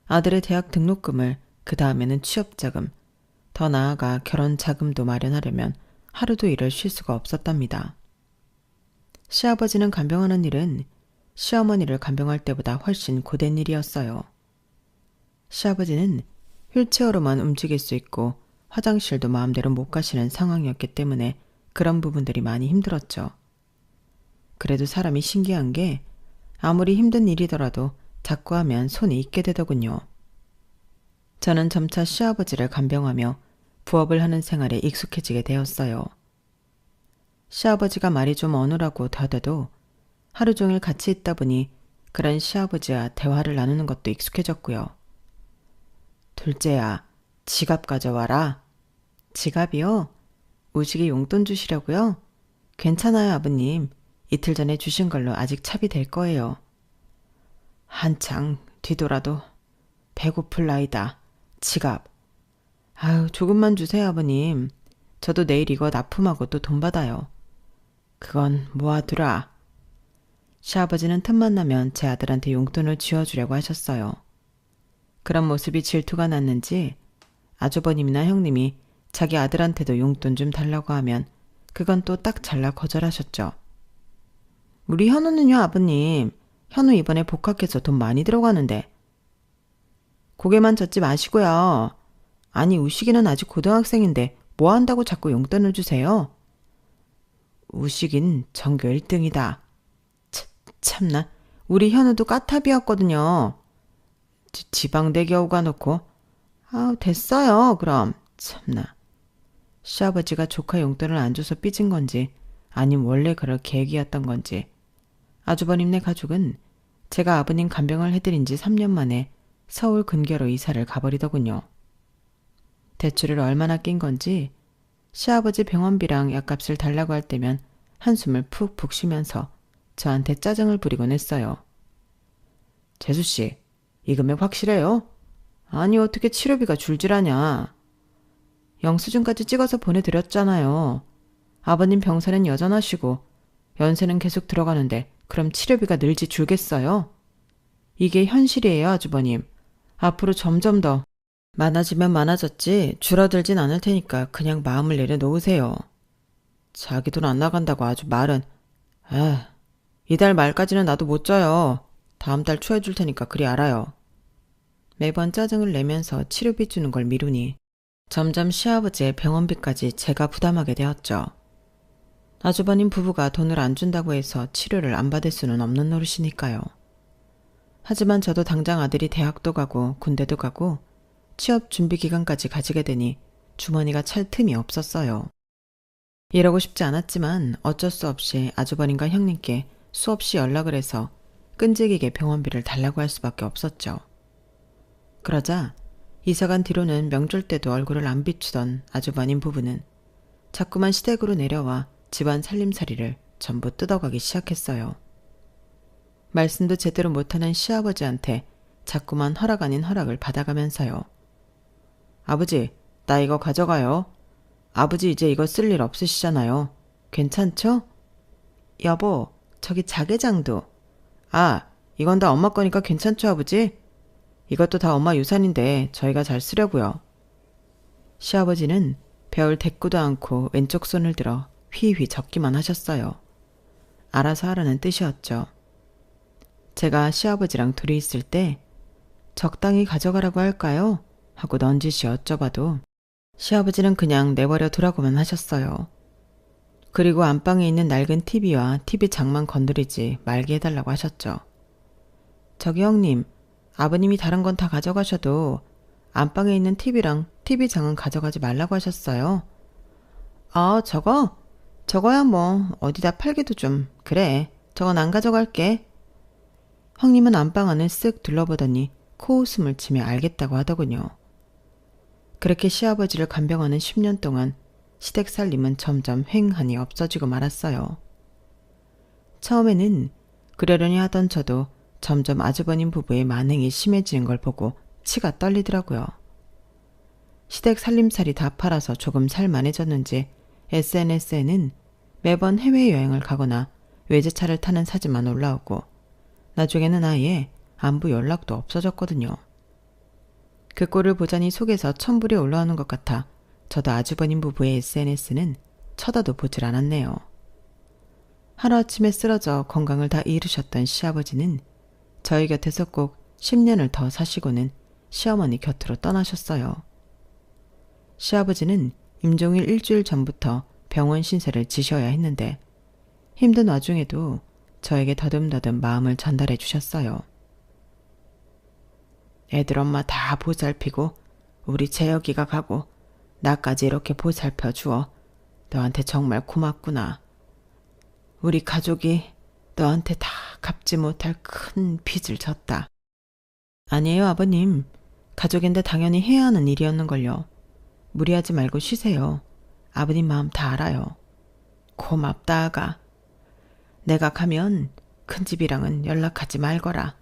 아들의 대학 등록금을, 그 다음에는 취업자금, 더 나아가 결혼 자금도 마련하려면 하루도 일을 쉴 수가 없었답니다. 시아버지는 간병하는 일은 시어머니를 간병할 때보다 훨씬 고된 일이었어요. 시아버지는 휠체어로만 움직일 수 있고 화장실도 마음대로 못 가시는 상황이었기 때문에 그런 부분들이 많이 힘들었죠. 그래도 사람이 신기한 게 아무리 힘든 일이더라도 자꾸 하면 손이 있게 되더군요. 저는 점차 시아버지를 간병하며 부업을 하는 생활에 익숙해지게 되었어요. 시아버지가 말이 좀 어눌하고 더뎌도 하루 종일 같이 있다 보니 그런 시아버지와 대화를 나누는 것도 익숙해졌고요. 둘째야, 지갑 가져와라. 지갑이요? 우식이 용돈 주시려고요? 괜찮아요, 아버님. 이틀 전에 주신 걸로 아직 차비 될 거예요. 한창 뒤돌아도 배고플 나이다. 지갑. 아유, 조금만 주세요, 아버님. 저도 내일 이거 납품하고 또 돈 받아요. 그건 모아두라. 시아버지는 틈만 나면 제 아들한테 용돈을 쥐어주려고 하셨어요. 그런 모습이 질투가 났는지 아주버님이나 형님이 자기 아들한테도 용돈 좀 달라고 하면 그건 또 딱 잘라 거절하셨죠. 우리 현우는요, 아버님. 현우 이번에 복학해서 돈 많이 들어가는데. 고개만 젓지 마시고요. 아니, 우식이는 아직 고등학생인데 뭐 한다고 자꾸 용돈을 주세요? 우식인 전교 1등이다. 참나, 우리 현우도 까탑이었거든요. 지방대 겨우 가놓고. 아우, 됐어요, 그럼. 참나. 시아버지가 조카 용돈을 안 줘서 삐진 건지 아님 원래 그럴 계획이었던 건지 아주버님네 가족은 제가 아버님 간병을 해드린 지 3년 만에 서울 근교로 이사를 가버리더군요. 대출을 얼마나 낀 건지 시아버지 병원비랑 약값을 달라고 할 때면 한숨을 푹푹 쉬면서 저한테 짜증을 부리곤 했어요. 재수씨, 이 금액 확실해요? 아니, 어떻게 치료비가 줄질하냐. 영수증까지 찍어서 보내드렸잖아요. 아버님 병사는 여전하시고 연세는 계속 들어가는데 그럼 치료비가 늘지 줄겠어요? 이게 현실이에요, 아주버님. 앞으로 점점 더 많아지면 많아졌지 줄어들진 않을 테니까 그냥 마음을 내려놓으세요. 자기 돈 안 나간다고 아주 말은. 이달 말까지는 나도 못 져요. 다음 달 초에 줄 테니까 그리 알아요. 매번 짜증을 내면서 치료비 주는 걸 미루니 점점 시아버지의 병원비까지 제가 부담하게 되었죠. 아주버님 부부가 돈을 안 준다고 해서 치료를 안 받을 수는 없는 노릇이니까요. 하지만 저도 당장 아들이 대학도 가고 군대도 가고 취업 준비 기간까지 가지게 되니 주머니가 찰 틈이 없었어요. 이러고 싶지 않았지만 어쩔 수 없이 아주버님과 형님께 수없이 연락을 해서 끈질기게 병원비를 달라고 할 수밖에 없었죠. 그러자 이사간 뒤로는 명절 때도 얼굴을 안 비추던 아주버님 부부는 자꾸만 시댁으로 내려와 집안 살림살이를 전부 뜯어가기 시작했어요. 말씀도 제대로 못하는 시아버지한테 자꾸만 허락 아닌 허락을 받아가면서요. 아버지, 나 이거 가져가요. 아버지 이제 이거 쓸 일 없으시잖아요. 괜찮죠? 여보, 저기 자개장도. 이건 다 엄마 거니까 괜찮죠, 아버지? 이것도 다 엄마 유산인데 저희가 잘 쓰려고요. 시아버지는 별 대꾸도 않고 왼쪽 손을 들어 휘휘 적기만 하셨어요. 알아서 하라는 뜻이었죠. 제가 시아버지랑 둘이 있을 때 적당히 가져가라고 할까요? 하고 넌지시 여쭤봐도 시아버지는 그냥 내버려 두라고만 하셨어요. 그리고 안방에 있는 낡은 TV와 TV 장만 건드리지 말게 해달라고 하셨죠. 저기 형님, 아버님이 다른 건 다 가져가셔도 안방에 있는 TV랑 TV 장은 가져가지 말라고 하셨어요. 저거야 뭐 어디다 팔기도 좀 그래. 저건 안 가져갈게. 형님은 안방 안을 쓱 둘러보더니 코웃음을 치며 알겠다고 하더군요. 그렇게 시아버지를 간병하는 10년 동안 시댁 살림은 점점 횡하니 없어지고 말았어요. 처음에는 그러려니 하던 저도 점점 아주버님 부부의 만행이 심해지는 걸 보고 치가 떨리더라고요. 시댁 살림살이 다 팔아서 조금 살만해졌는지 SNS에는 매번 해외여행을 가거나 외제차를 타는 사진만 올라오고 나중에는 아예 안부 연락도 없어졌거든요. 그 꼴을 보자니 속에서 천불이 올라오는 것 같아 저도 아주버님 부부의 SNS는 쳐다도 보질 않았네요. 하루아침에 쓰러져 건강을 다 잃으셨던 시아버지는 저희 곁에서 꼭 10년을 더 사시고는 시어머니 곁으로 떠나셨어요. 시아버지는 임종일 일주일 전부터 병원 신세를 지셔야 했는데 힘든 와중에도 저에게 더듬더듬 마음을 전달해 주셨어요. 애들 엄마 다 보살피고 우리 재혁이가 가고 나까지 이렇게 보살펴 주어 너한테 정말 고맙구나. 우리 가족이 너한테 다 갚지 못할 큰 빚을 졌다. 아니에요, 아버님. 가족인데 당연히 해야 하는 일이었는걸요. 무리하지 말고 쉬세요. 아버님 마음 다 알아요. 고맙다, 아가. 내가 가면 큰집이랑은 연락하지 말거라.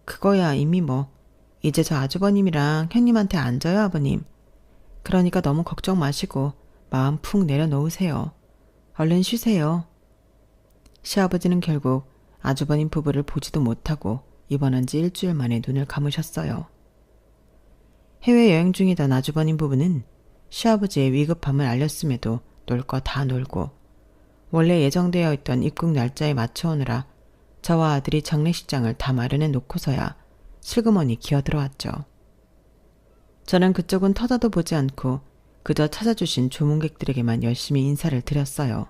그거야 이미 뭐 이제 저 아주버님이랑 형님한테 앉아요, 아버님. 그러니까 너무 걱정 마시고 마음 푹 내려놓으세요. 얼른 쉬세요. 시아버지는 결국 아주버님 부부를 보지도 못하고 입원한 지 일주일 만에 눈을 감으셨어요. 해외여행 중이던 아주버님 부부는 시아버지의 위급함을 알렸음에도 놀 거 다 놀고 원래 예정되어 있던 입국 날짜에 맞춰오느라 저와 아들이 장례식장을 다 마련해 놓고서야 슬그머니 기어들어왔죠. 저는 그쪽은 터다도 보지 않고 그저 찾아주신 조문객들에게만 열심히 인사를 드렸어요.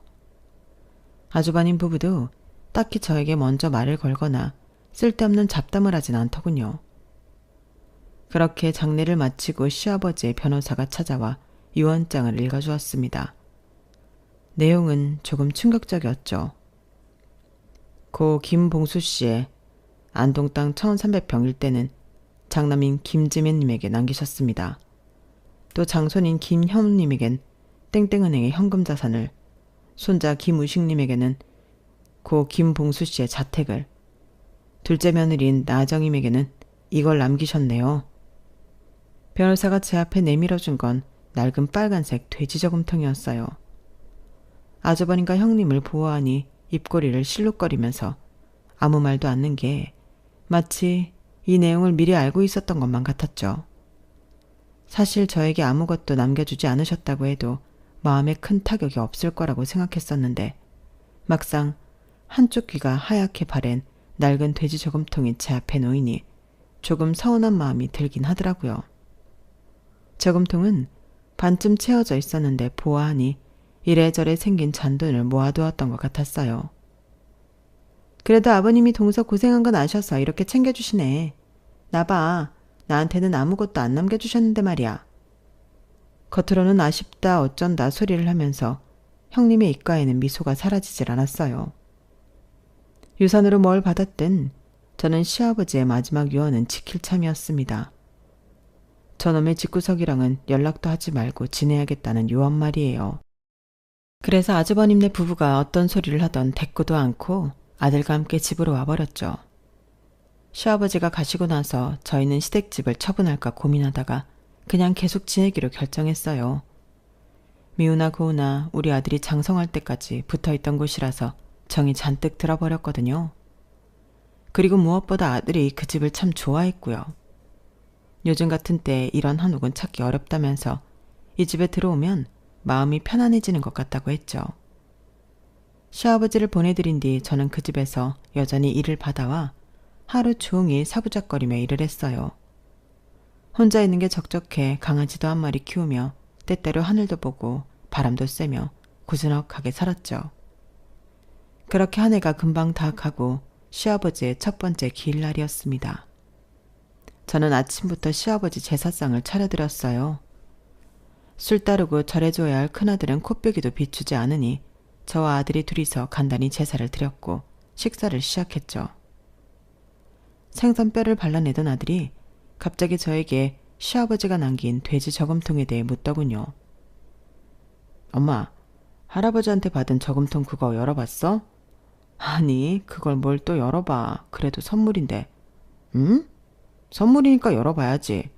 아주버님 부부도 딱히 저에게 먼저 말을 걸거나 쓸데없는 잡담을 하진 않더군요. 그렇게 장례를 마치고 시아버지의 변호사가 찾아와 유언장을 읽어주었습니다. 내용은 조금 충격적이었죠. 고 김봉수 씨의 안동 땅 1300평 일대는 장남인 김지매님에게 남기셨습니다. 또 장손인 김현님에겐 땡땡은행의 현금 자산을, 손자 김우식님에게는 고 김봉수 씨의 자택을, 둘째 며느리인 나정임에게는 이걸 남기셨네요. 변호사가 제 앞에 내밀어준 건 낡은 빨간색 돼지 저금통이었어요. 아주버님과 형님을 보호하니 입꼬리를 실룩거리면서 아무 말도 않는 게 마치 이 내용을 미리 알고 있었던 것만 같았죠. 사실 저에게 아무것도 남겨주지 않으셨다고 해도 마음에 큰 타격이 없을 거라고 생각했었는데 막상 한쪽 귀가 하얗게 바랜 낡은 돼지 저금통이 제 앞에 놓이니 조금 서운한 마음이 들긴 하더라고요. 저금통은 반쯤 채워져 있었는데 보아하니 이래저래 생긴 잔돈을 모아두었던 것 같았어요. 그래도 아버님이 동서 고생한 건 아셔서 이렇게 챙겨주시네. 나봐, 나한테는 아무것도 안 남겨주셨는데 말이야. 겉으로는 아쉽다 어쩐다 소리를 하면서 형님의 입가에는 미소가 사라지질 않았어요. 유산으로 뭘 받았든 저는 시아버지의 마지막 유언은 지킬 참이었습니다. 저놈의 집구석이랑은 연락도 하지 말고 지내야겠다는 유언 말이에요. 그래서 아주버님네 부부가 어떤 소리를 하던 대꾸도 않고 아들과 함께 집으로 와버렸죠. 시아버지가 가시고 나서 저희는 시댁집을 처분할까 고민하다가 그냥 계속 지내기로 결정했어요. 미우나 고우나 우리 아들이 장성할 때까지 붙어있던 곳이라서 정이 잔뜩 들어버렸거든요. 그리고 무엇보다 아들이 그 집을 참 좋아했고요. 요즘 같은 때 이런 한옥은 찾기 어렵다면서 이 집에 들어오면 마음이 편안해지는 것 같다고 했죠. 시아버지를 보내드린 뒤 저는 그 집에서 여전히 일을 받아와 하루 종일 사부작거리며 일을 했어요. 혼자 있는 게 적적해 강아지도 한 마리 키우며 때때로 하늘도 보고 바람도 쐬며 고즈넉하게 살았죠. 그렇게 한 해가 금방 다 가고 시아버지의 첫 번째 기일날이었습니다. 저는 아침부터 시아버지 제사상을 차려드렸어요. 술 따르고 절해줘야 할 큰아들은 코빼기도 비추지 않으니 저와 아들이 둘이서 간단히 제사를 드렸고 식사를 시작했죠. 생선뼈를 발라내던 아들이 갑자기 저에게 시아버지가 남긴 돼지 저금통에 대해 묻더군요. 엄마, 할아버지한테 받은 저금통 그거 열어봤어? 아니, 그걸 뭘 또 열어봐. 그래도 선물인데. 응? 선물이니까 열어봐야지.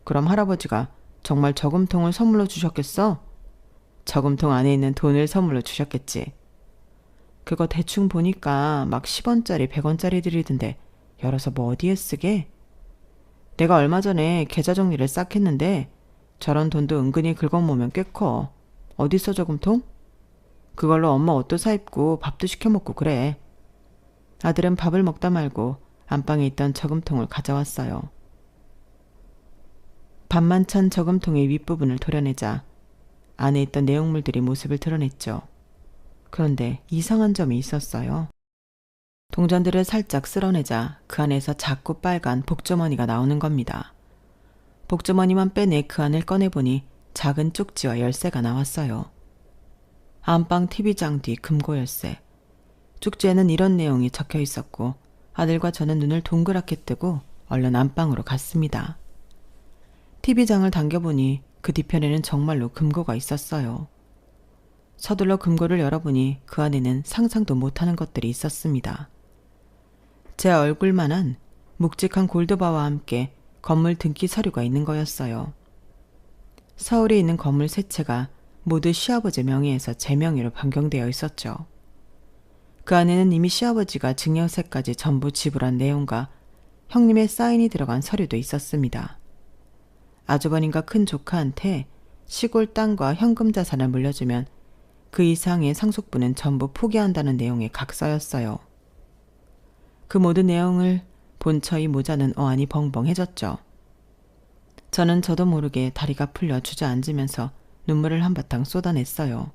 그럼 할아버지가 정말 저금통을 선물로 주셨겠어? 저금통 안에 있는 돈을 선물로 주셨겠지. 그거 대충 보니까 막 10원짜리 100원짜리 들이던데 열어서 뭐 어디에 쓰게? 내가 얼마 전에 계좌 정리를 싹 했는데 저런 돈도 은근히 긁어모으면 꽤 커. 어디 써 저금통? 그걸로 엄마 옷도 사입고 밥도 시켜 먹고 그래. 아들은 밥을 먹다 말고 안방에 있던 저금통을 가져왔어요. 반만 찬 저금통의 윗부분을 도려내자 안에 있던 내용물들이 모습을 드러냈죠. 그런데 이상한 점이 있었어요. 동전들을 살짝 쓸어내자 그 안에서 작고 빨간 복주머니가 나오는 겁니다. 복주머니만 빼내 그 안을 꺼내보니 작은 쪽지와 열쇠가 나왔어요. 안방 TV장 뒤 금고 열쇠. 쪽지에는 이런 내용이 적혀 있었고 아들과 저는 눈을 동그랗게 뜨고 얼른 안방으로 갔습니다. TV장을 당겨보니 그 뒤편에는 정말로 금고가 있었어요. 서둘러 금고를 열어보니 그 안에는 상상도 못하는 것들이 있었습니다. 제 얼굴만한 묵직한 골드바와 함께 건물 등기 서류가 있는 거였어요. 서울에 있는 건물 세 채가 모두 시아버지 명의에서 제 명의로 변경되어 있었죠. 그 안에는 이미 시아버지가 증여세까지 전부 지불한 내용과 형님의 사인이 들어간 서류도 있었습니다. 아주버님과 큰 조카한테 시골 땅과 현금 자산을 물려주면 그 이상의 상속분은 전부 포기한다는 내용의 각서였어요. 그 모든 내용을 본 저희 모자는 어안이 벙벙해졌죠. 저는 저도 모르게 다리가 풀려 주저앉으면서 눈물을 한바탕 쏟아냈어요.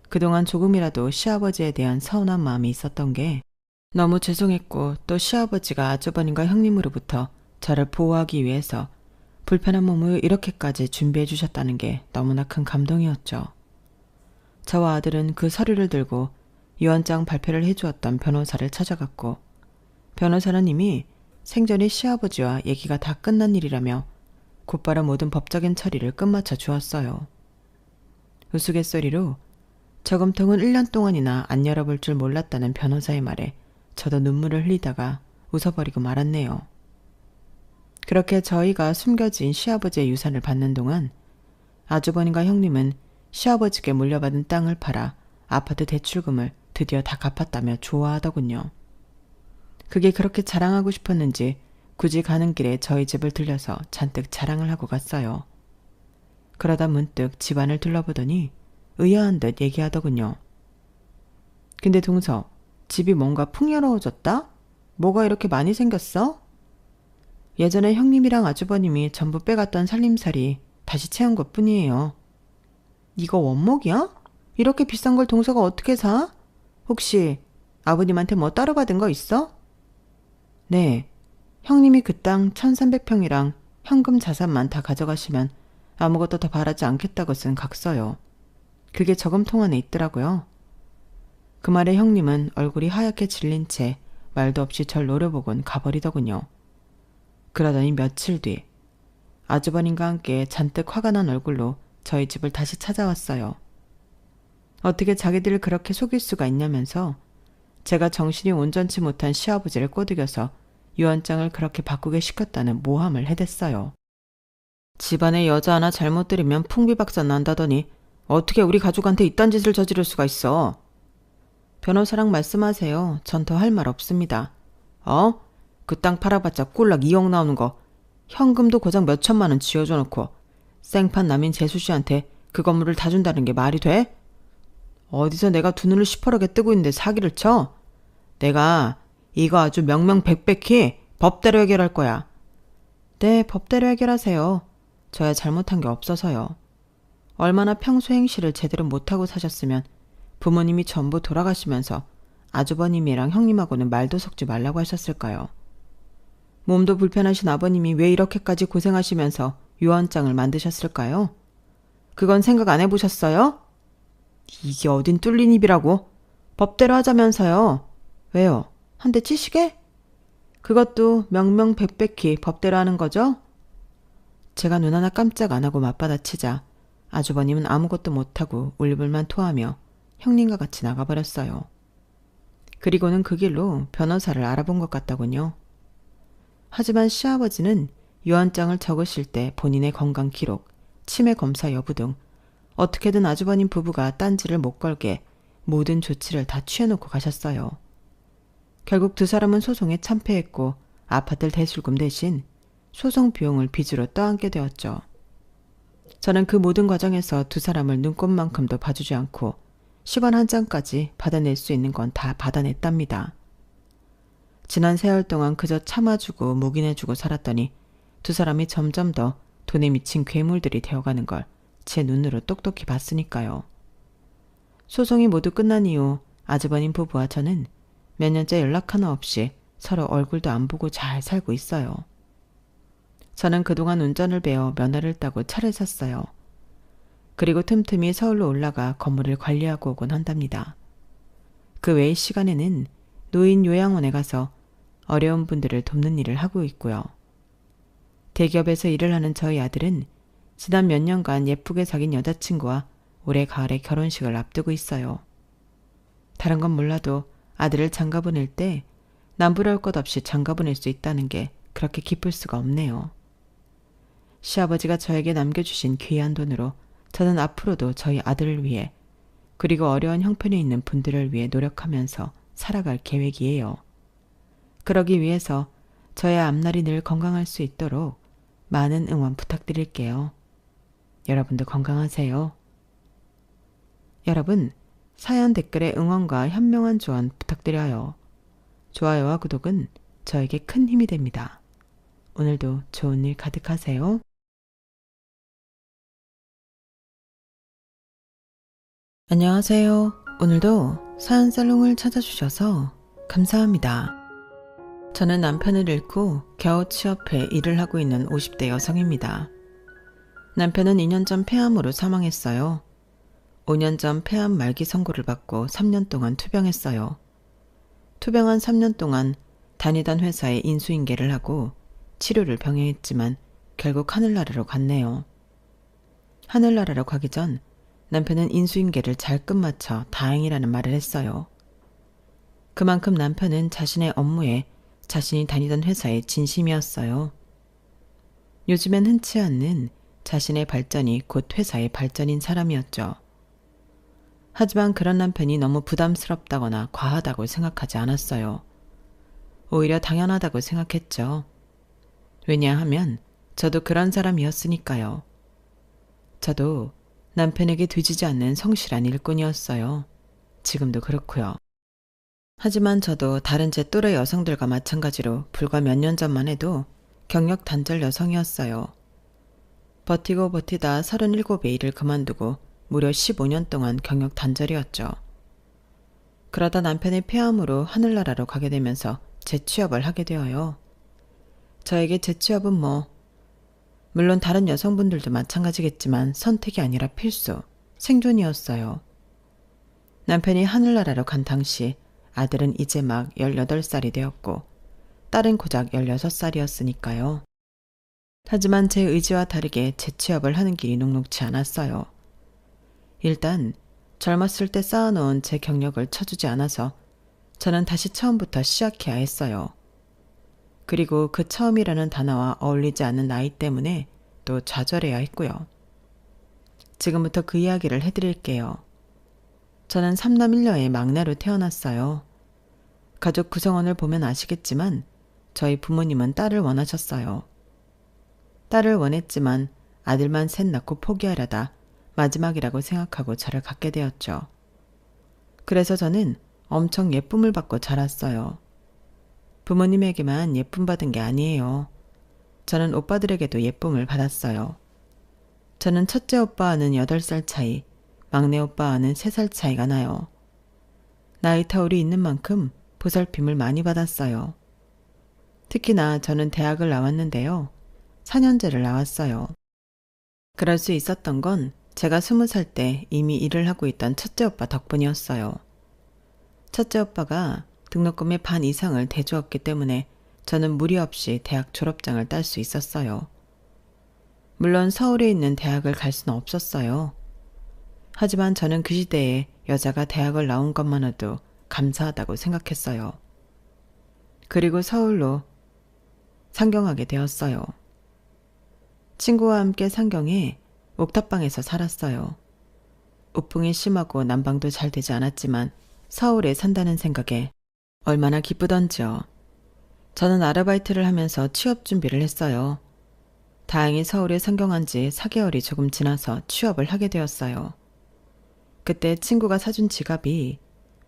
그동안 조금이라도 시아버지에 대한 서운한 마음이 있었던 게 너무 죄송했고 또 시아버지가 아주버님과 형님으로부터 저를 보호하기 위해서 불편한 몸을 이렇게까지 준비해 주셨다는 게 너무나 큰 감동이었죠. 저와 아들은 그 서류를 들고 유언장 발표를 해주었던 변호사를 찾아갔고 변호사는 이미 생전에 시아버지와 얘기가 다 끝난 일이라며 곧바로 모든 법적인 처리를 끝마쳐 주었어요. 우스갯소리로 저금통은 1년 동안이나 안 열어볼 줄 몰랐다는 변호사의 말에 저도 눈물을 흘리다가 웃어버리고 말았네요. 그렇게 저희가 숨겨진 시아버지의 유산을 받는 동안 아주버님과 형님은 시아버지께 물려받은 땅을 팔아 아파트 대출금을 드디어 다 갚았다며 좋아하더군요. 그게 그렇게 자랑하고 싶었는지 굳이 가는 길에 저희 집을 들려서 잔뜩 자랑을 하고 갔어요. 그러다 문득 집안을 둘러보더니 의아한 듯 얘기하더군요. 근데 동서, 집이 뭔가 풍요로워졌다? 뭐가 이렇게 많이 생겼어? 예전에 형님이랑 아주버님이 전부 빼갔던 살림살이 다시 채운 것 뿐이에요. 이거 원목이야? 이렇게 비싼 걸 동서가 어떻게 사? 혹시 아버님한테 뭐 따로 받은 거 있어? 네, 형님이 그 땅 1300평이랑 현금 자산만 다 가져가시면 아무것도 더 바라지 않겠다고 쓴 각서요. 그게 저금통 안에 있더라고요. 그 말에 형님은 얼굴이 하얗게 질린 채 말도 없이 절 노려보곤 가버리더군요. 그러더니 며칠 뒤 아주버님과 함께 잔뜩 화가 난 얼굴로 저희 집을 다시 찾아왔어요. 어떻게 자기들을 그렇게 속일 수가 있냐면서 제가 정신이 온전치 못한 시아버지를 꼬드겨서 유언장을 그렇게 바꾸게 시켰다는 모함을 해댔어요. 집안에 여자 하나 잘못 들이면 풍비박산 난다더니 어떻게 우리 가족한테 이딴 짓을 저지를 수가 있어. 변호사랑 말씀하세요. 전 더 할 말 없습니다. 그 땅 팔아봤자 꼴락 2억 나오는 거 현금도 고작 몇 천만 원 쥐어줘 놓고 생판 남인 재수씨한테 그 건물을 다 준다는 게 말이 돼? 어디서 내가 두 눈을 시퍼렇게 뜨고 있는데 사기를 쳐? 내가 이거 아주 명명백백히 법대로 해결할 거야. 네, 법대로 해결하세요. 저야 잘못한 게 없어서요. 얼마나 평소 행실을 제대로 못하고 사셨으면 부모님이 전부 돌아가시면서 아주버님이랑 형님하고는 말도 섞지 말라고 하셨을까요? 몸도 불편하신 아버님이 왜 이렇게까지 고생하시면서 유언장을 만드셨을까요? 그건 생각 안 해보셨어요? 이게 어딘 뚫린 입이라고? 법대로 하자면서요. 왜요? 한 대 치시게? 그것도 명명백백히 법대로 하는 거죠? 제가 눈 하나 깜짝 안 하고 맞받아치자 아주버님은 아무것도 못하고 울불만 토하며 형님과 같이 나가버렸어요. 그리고는 그 길로 변호사를 알아본 것 같더군요. 하지만 시아버지는 유언장을 적으실 때 본인의 건강 기록, 치매 검사 여부 등 어떻게든 아주버님 부부가 딴지를 못 걸게 모든 조치를 다 취해놓고 가셨어요. 결국 두 사람은 소송에 참패했고 아파트 대출금 대신 소송 비용을 빚으로 떠안게 되었죠. 저는 그 모든 과정에서 두 사람을 눈꼽만큼도 봐주지 않고 10원 한 장까지 받아낼 수 있는 건 다 받아냈답니다. 지난 세월 동안 그저 참아주고 묵인해주고 살았더니 두 사람이 점점 더 돈에 미친 괴물들이 되어가는 걸 제 눈으로 똑똑히 봤으니까요. 소송이 모두 끝난 이후 아주버님 부부와 저는 몇 년째 연락 하나 없이 서로 얼굴도 안 보고 잘 살고 있어요. 저는 그동안 운전을 배워 면허를 따고 차를 샀어요. 그리고 틈틈이 서울로 올라가 건물을 관리하고 오곤 한답니다. 그 외의 시간에는 노인 요양원에 가서 어려운 분들을 돕는 일을 하고 있고요. 대기업에서 일을 하는 저희 아들은 지난 몇 년간 예쁘게 사귄 여자친구와 올해 가을에 결혼식을 앞두고 있어요. 다른 건 몰라도 아들을 장가 보낼 때 남부러울 것 없이 장가 보낼 수 있다는 게 그렇게 기쁠 수가 없네요. 시아버지가 저에게 남겨주신 귀한 돈으로 저는 앞으로도 저희 아들을 위해 그리고 어려운 형편에 있는 분들을 위해 노력하면서 살아갈 계획이에요. 그러기 위해서 저의 앞날이 늘 건강할 수 있도록 많은 응원 부탁드릴게요. 여러분도 건강하세요. 여러분, 사연 댓글에 응원과 현명한 조언 부탁드려요. 좋아요와 구독은 저에게 큰 힘이 됩니다. 오늘도 좋은 일 가득하세요. 안녕하세요. 오늘도 사연 살롱을 찾아주셔서 감사합니다. 저는 남편을 잃고 겨우 취업해 일을 하고 있는 50대 여성입니다. 남편은 2년 전 폐암으로 사망했어요. 5년 전 폐암 말기 선고를 받고 3년 동안 투병했어요. 투병한 3년 동안 다니던 회사에 인수인계를 하고 치료를 병행했지만 결국 하늘나라로 갔네요. 하늘나라로 가기 전 남편은 인수인계를 잘 끝마쳐 다행이라는 말을 했어요. 그만큼 남편은 자신의 업무에 자신이 다니던 회사에 진심이었어요. 요즘엔 흔치 않는 자신의 발전이 곧 회사의 발전인 사람이었죠. 하지만 그런 남편이 너무 부담스럽다거나 과하다고 생각하지 않았어요. 오히려 당연하다고 생각했죠. 왜냐하면 저도 그런 사람이었으니까요. 저도 남편에게 뒤지지 않는 성실한 일꾼이었어요. 지금도 그렇고요. 하지만 저도 다른 제 또래 여성들과 마찬가지로 불과 몇 년 전만 해도 경력 단절 여성이었어요. 버티고 버티다 37의 일을 그만두고 무려 15년 동안 경력 단절이었죠. 그러다 남편의 폐암으로 하늘나라로 가게 되면서 재취업을 하게 되어요. 저에게 재취업은 물론 다른 여성분들도 마찬가지겠지만 선택이 아니라 필수, 생존이었어요. 남편이 하늘나라로 간 당시 아들은 이제 막 18살이 되었고 딸은 고작 16살이었으니까요. 하지만 제 의지와 다르게 재취업을 하는 길이 녹록지 않았어요. 일단 젊었을 때 쌓아놓은 제 경력을 쳐주지 않아서 저는 다시 처음부터 시작해야 했어요. 그리고 그 처음이라는 단어와 어울리지 않는 나이 때문에 또 좌절해야 했고요. 지금부터 그 이야기를 해드릴게요. 저는 3남 1녀의 막내로 태어났어요. 가족 구성원을 보면 아시겠지만 저희 부모님은 딸을 원하셨어요. 딸을 원했지만 아들만 셋 낳고 포기하려다 마지막이라고 생각하고 저를 갖게 되었죠. 그래서 저는 엄청 예쁨을 받고 자랐어요. 부모님에게만 예쁨 받은 게 아니에요. 저는 오빠들에게도 예쁨을 받았어요. 저는 첫째 오빠와는 8살 차이, 막내 오빠와는 3살 차이가 나요. 나이 터울이 있는 만큼 보살핌을 많이 받았어요. 특히나 저는 대학을 나왔는데요. 4년제를 나왔어요. 그럴 수 있었던 건 제가 20살 때 이미 일을 하고 있던 첫째 오빠 덕분이었어요. 첫째 오빠가 등록금의 반 이상을 대주었기 때문에 저는 무리 없이 대학 졸업장을 딸 수 있었어요. 물론 서울에 있는 대학을 갈 수는 없었어요. 하지만 저는 그 시대에 여자가 대학을 나온 것만으로도 감사하다고 생각했어요. 그리고 서울로 상경하게 되었어요. 친구와 함께 상경해 옥탑방에서 살았어요. 우풍이 심하고 난방도 잘 되지 않았지만 서울에 산다는 생각에 얼마나 기쁘던지요. 저는 아르바이트를 하면서 취업 준비를 했어요. 다행히 서울에 상경한 지 4개월이 조금 지나서 취업을 하게 되었어요. 그때 친구가 사준 지갑이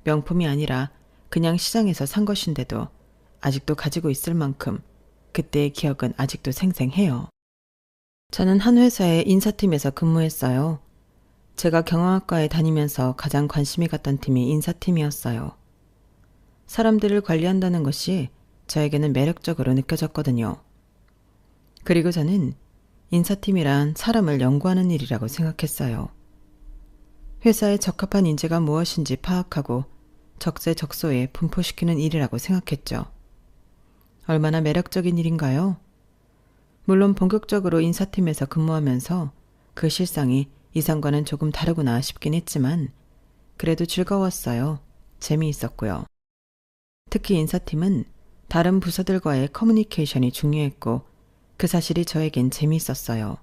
명품이 아니라 그냥 시장에서 산 것인데도 아직도 가지고 있을 만큼 그때의 기억은 아직도 생생해요. 저는 한 회사의 인사팀에서 근무했어요. 제가 경영학과에 다니면서 가장 관심이 갔던 팀이 인사팀이었어요. 사람들을 관리한다는 것이 저에게는 매력적으로 느껴졌거든요. 그리고 저는 인사팀이란 사람을 연구하는 일이라고 생각했어요. 회사에 적합한 인재가 무엇인지 파악하고 적재적소에 분포시키는 일이라고 생각했죠. 얼마나 매력적인 일인가요? 물론 본격적으로 인사팀에서 근무하면서 그 실상이 이상과는 조금 다르구나 싶긴 했지만 그래도 즐거웠어요. 재미있었고요. 특히 인사팀은 다른 부서들과의 커뮤니케이션이 중요했고 그 사실이 저에겐 재미있었어요.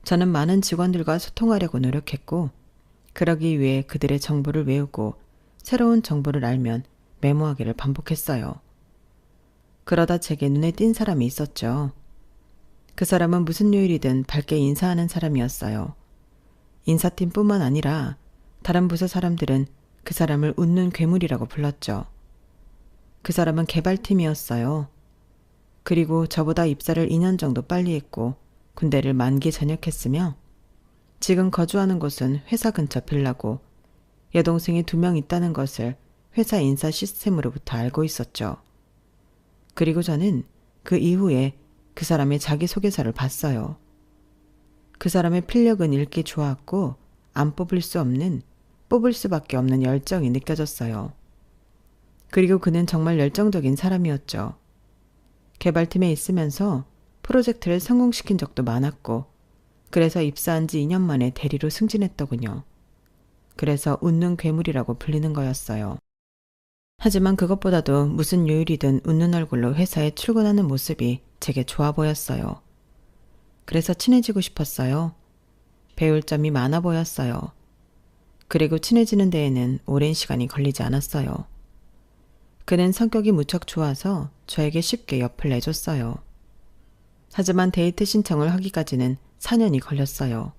저는 많은 직원들과 소통하려고 노력했고 그러기 위해 그들의 정보를 외우고 새로운 정보를 알면 메모하기를 반복했어요. 그러다 제게 눈에 띈 사람이 있었죠. 그 사람은 무슨 요일이든 밝게 인사하는 사람이었어요. 인사팀뿐만 아니라 다른 부서 사람들은 그 사람을 웃는 괴물이라고 불렀죠. 그 사람은 개발팀이었어요. 그리고 저보다 입사를 2년 정도 빨리 했고 군대를 만기 전역했으며 지금 거주하는 곳은 회사 근처 빌라고 여동생이 2명 있다는 것을 회사 인사 시스템으로부터 알고 있었죠. 그리고 저는 그 이후에 그 사람의 자기소개서를 봤어요. 그 사람의 필력은 읽기 좋았고 안 뽑을 수밖에 없는 열정이 느껴졌어요. 그리고 그는 정말 열정적인 사람이었죠. 개발팀에 있으면서 프로젝트를 성공시킨 적도 많았고 그래서 입사한 지 2년 만에 대리로 승진했더군요. 그래서 웃는 괴물이라고 불리는 거였어요. 하지만 그것보다도 무슨 요일이든 웃는 얼굴로 회사에 출근하는 모습이 제게 좋아 보였어요. 그래서 친해지고 싶었어요. 배울 점이 많아 보였어요. 그리고 친해지는 데에는 오랜 시간이 걸리지 않았어요. 그는 성격이 무척 좋아서 저에게 쉽게 옆을 내줬어요. 하지만 데이트 신청을 하기까지는 4년이 걸렸어요.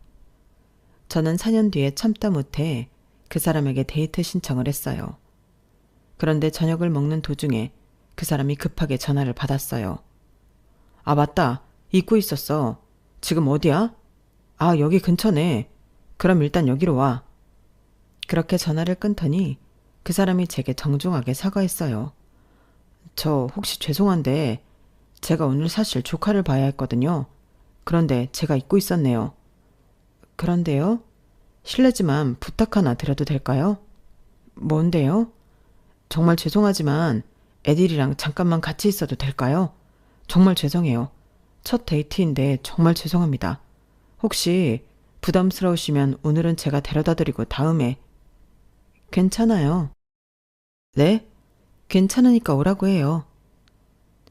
저는 4년 뒤에 참다 못해 그 사람에게 데이트 신청을 했어요. 그런데 저녁을 먹는 도중에 그 사람이 급하게 전화를 받았어요. 아, 맞다. 잊고 있었어. 지금 어디야? 아, 여기 근처네. 그럼 일단 여기로 와. 그렇게 전화를 끊더니 그 사람이 제게 정중하게 사과했어요. 저 혹시 죄송한데 제가 오늘 사실 조카를 봐야 했거든요. 그런데 제가 잊고 있었네요. 그런데요? 실례지만 부탁 하나 드려도 될까요? 뭔데요? 정말 죄송하지만 애들이랑 잠깐만 같이 있어도 될까요? 정말 죄송해요. 첫 데이트인데 정말 죄송합니다. 혹시 부담스러우시면 오늘은 제가 데려다 드리고 다음에. 괜찮아요. 네? 괜찮으니까 오라고 해요.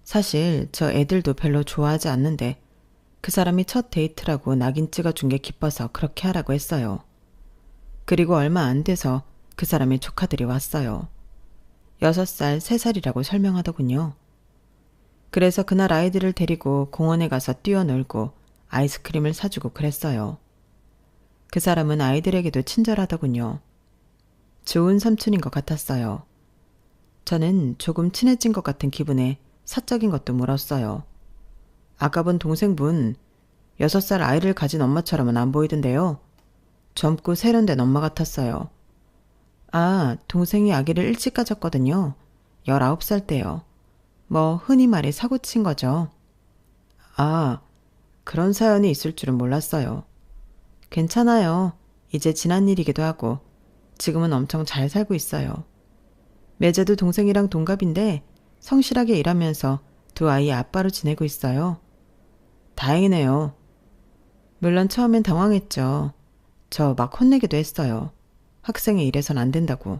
사실 저 애들도 별로 좋아하지 않는데 그 사람이 첫 데이트라고 낙인 찍어준 게 기뻐서 그렇게 하라고 했어요. 그리고 얼마 안 돼서 그 사람의 조카들이 왔어요. 6살, 3살이라고 설명하더군요. 그래서 그날 아이들을 데리고 공원에 가서 뛰어놀고 아이스크림을 사주고 그랬어요. 그 사람은 아이들에게도 친절하더군요. 좋은 삼촌인 것 같았어요. 저는 조금 친해진 것 같은 기분에 사적인 것도 물었어요. 아까 본 동생분 6살 아이를 가진 엄마처럼은 안 보이던데요. 젊고 세련된 엄마 같았어요. 아, 동생이 아기를 일찍 가졌거든요. 19살 때요. 뭐 흔히 말해 사고친 거죠. 아, 그런 사연이 있을 줄은 몰랐어요. 괜찮아요. 이제 지난 일이기도 하고 지금은 엄청 잘 살고 있어요. 매제도 동생이랑 동갑인데 성실하게 일하면서 2아이의 아빠로 지내고 있어요. 다행이네요. 물론 처음엔 당황했죠. 저 막 혼내기도 했어요. 학생이 이래선 안 된다고.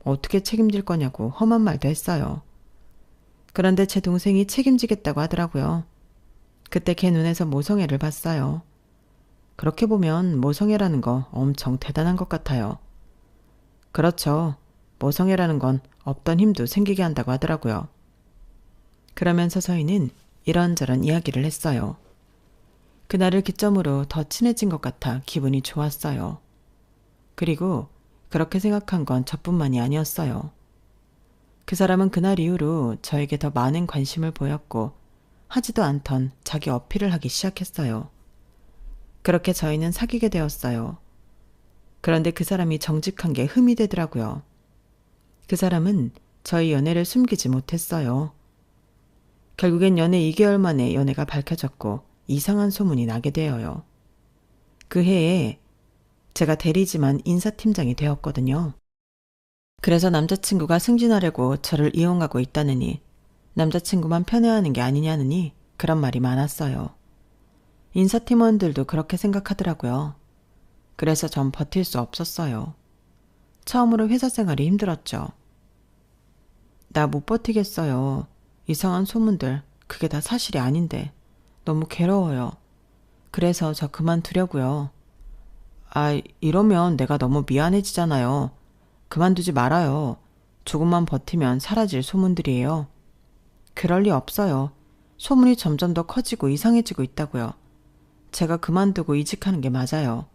어떻게 책임질 거냐고 험한 말도 했어요. 그런데 제 동생이 책임지겠다고 하더라고요. 그때 걔 눈에서 모성애를 봤어요. 그렇게 보면 모성애라는 거 엄청 대단한 것 같아요. 그렇죠. 모성애라는 건 없던 힘도 생기게 한다고 하더라고요. 그러면서 저희는 이런저런 이야기를 했어요. 그날을 기점으로 더 친해진 것 같아 기분이 좋았어요. 그리고 그렇게 생각한 건 저뿐만이 아니었어요. 그 사람은 그날 이후로 저에게 더 많은 관심을 보였고 하지도 않던 자기 어필을 하기 시작했어요. 그렇게 저희는 사귀게 되었어요. 그런데 그 사람이 정직한 게 흠이 되더라고요. 그 사람은 저희 연애를 숨기지 못했어요. 결국엔 연애 2개월 만에 연애가 밝혀졌고 이상한 소문이 나게 되어요. 그 해에 제가 대리지만 인사팀장이 되었거든요. 그래서 남자친구가 승진하려고 저를 이용하고 있다느니 남자친구만 편애하는 게 아니냐느니 그런 말이 많았어요. 인사팀원들도 그렇게 생각하더라고요. 그래서 전 버틸 수 없었어요. 처음으로 회사 생활이 힘들었죠. 나 못 버티겠어요. 이상한 소문들, 그게 다 사실이 아닌데 너무 괴로워요. 그래서 저 그만두려고요. 이러면 내가 너무 미안해지잖아요. 그만두지 말아요. 조금만 버티면 사라질 소문들이에요. 그럴 리 없어요. 소문이 점점 더 커지고 이상해지고 있다고요. 제가 그만두고 이직하는 게 맞아요.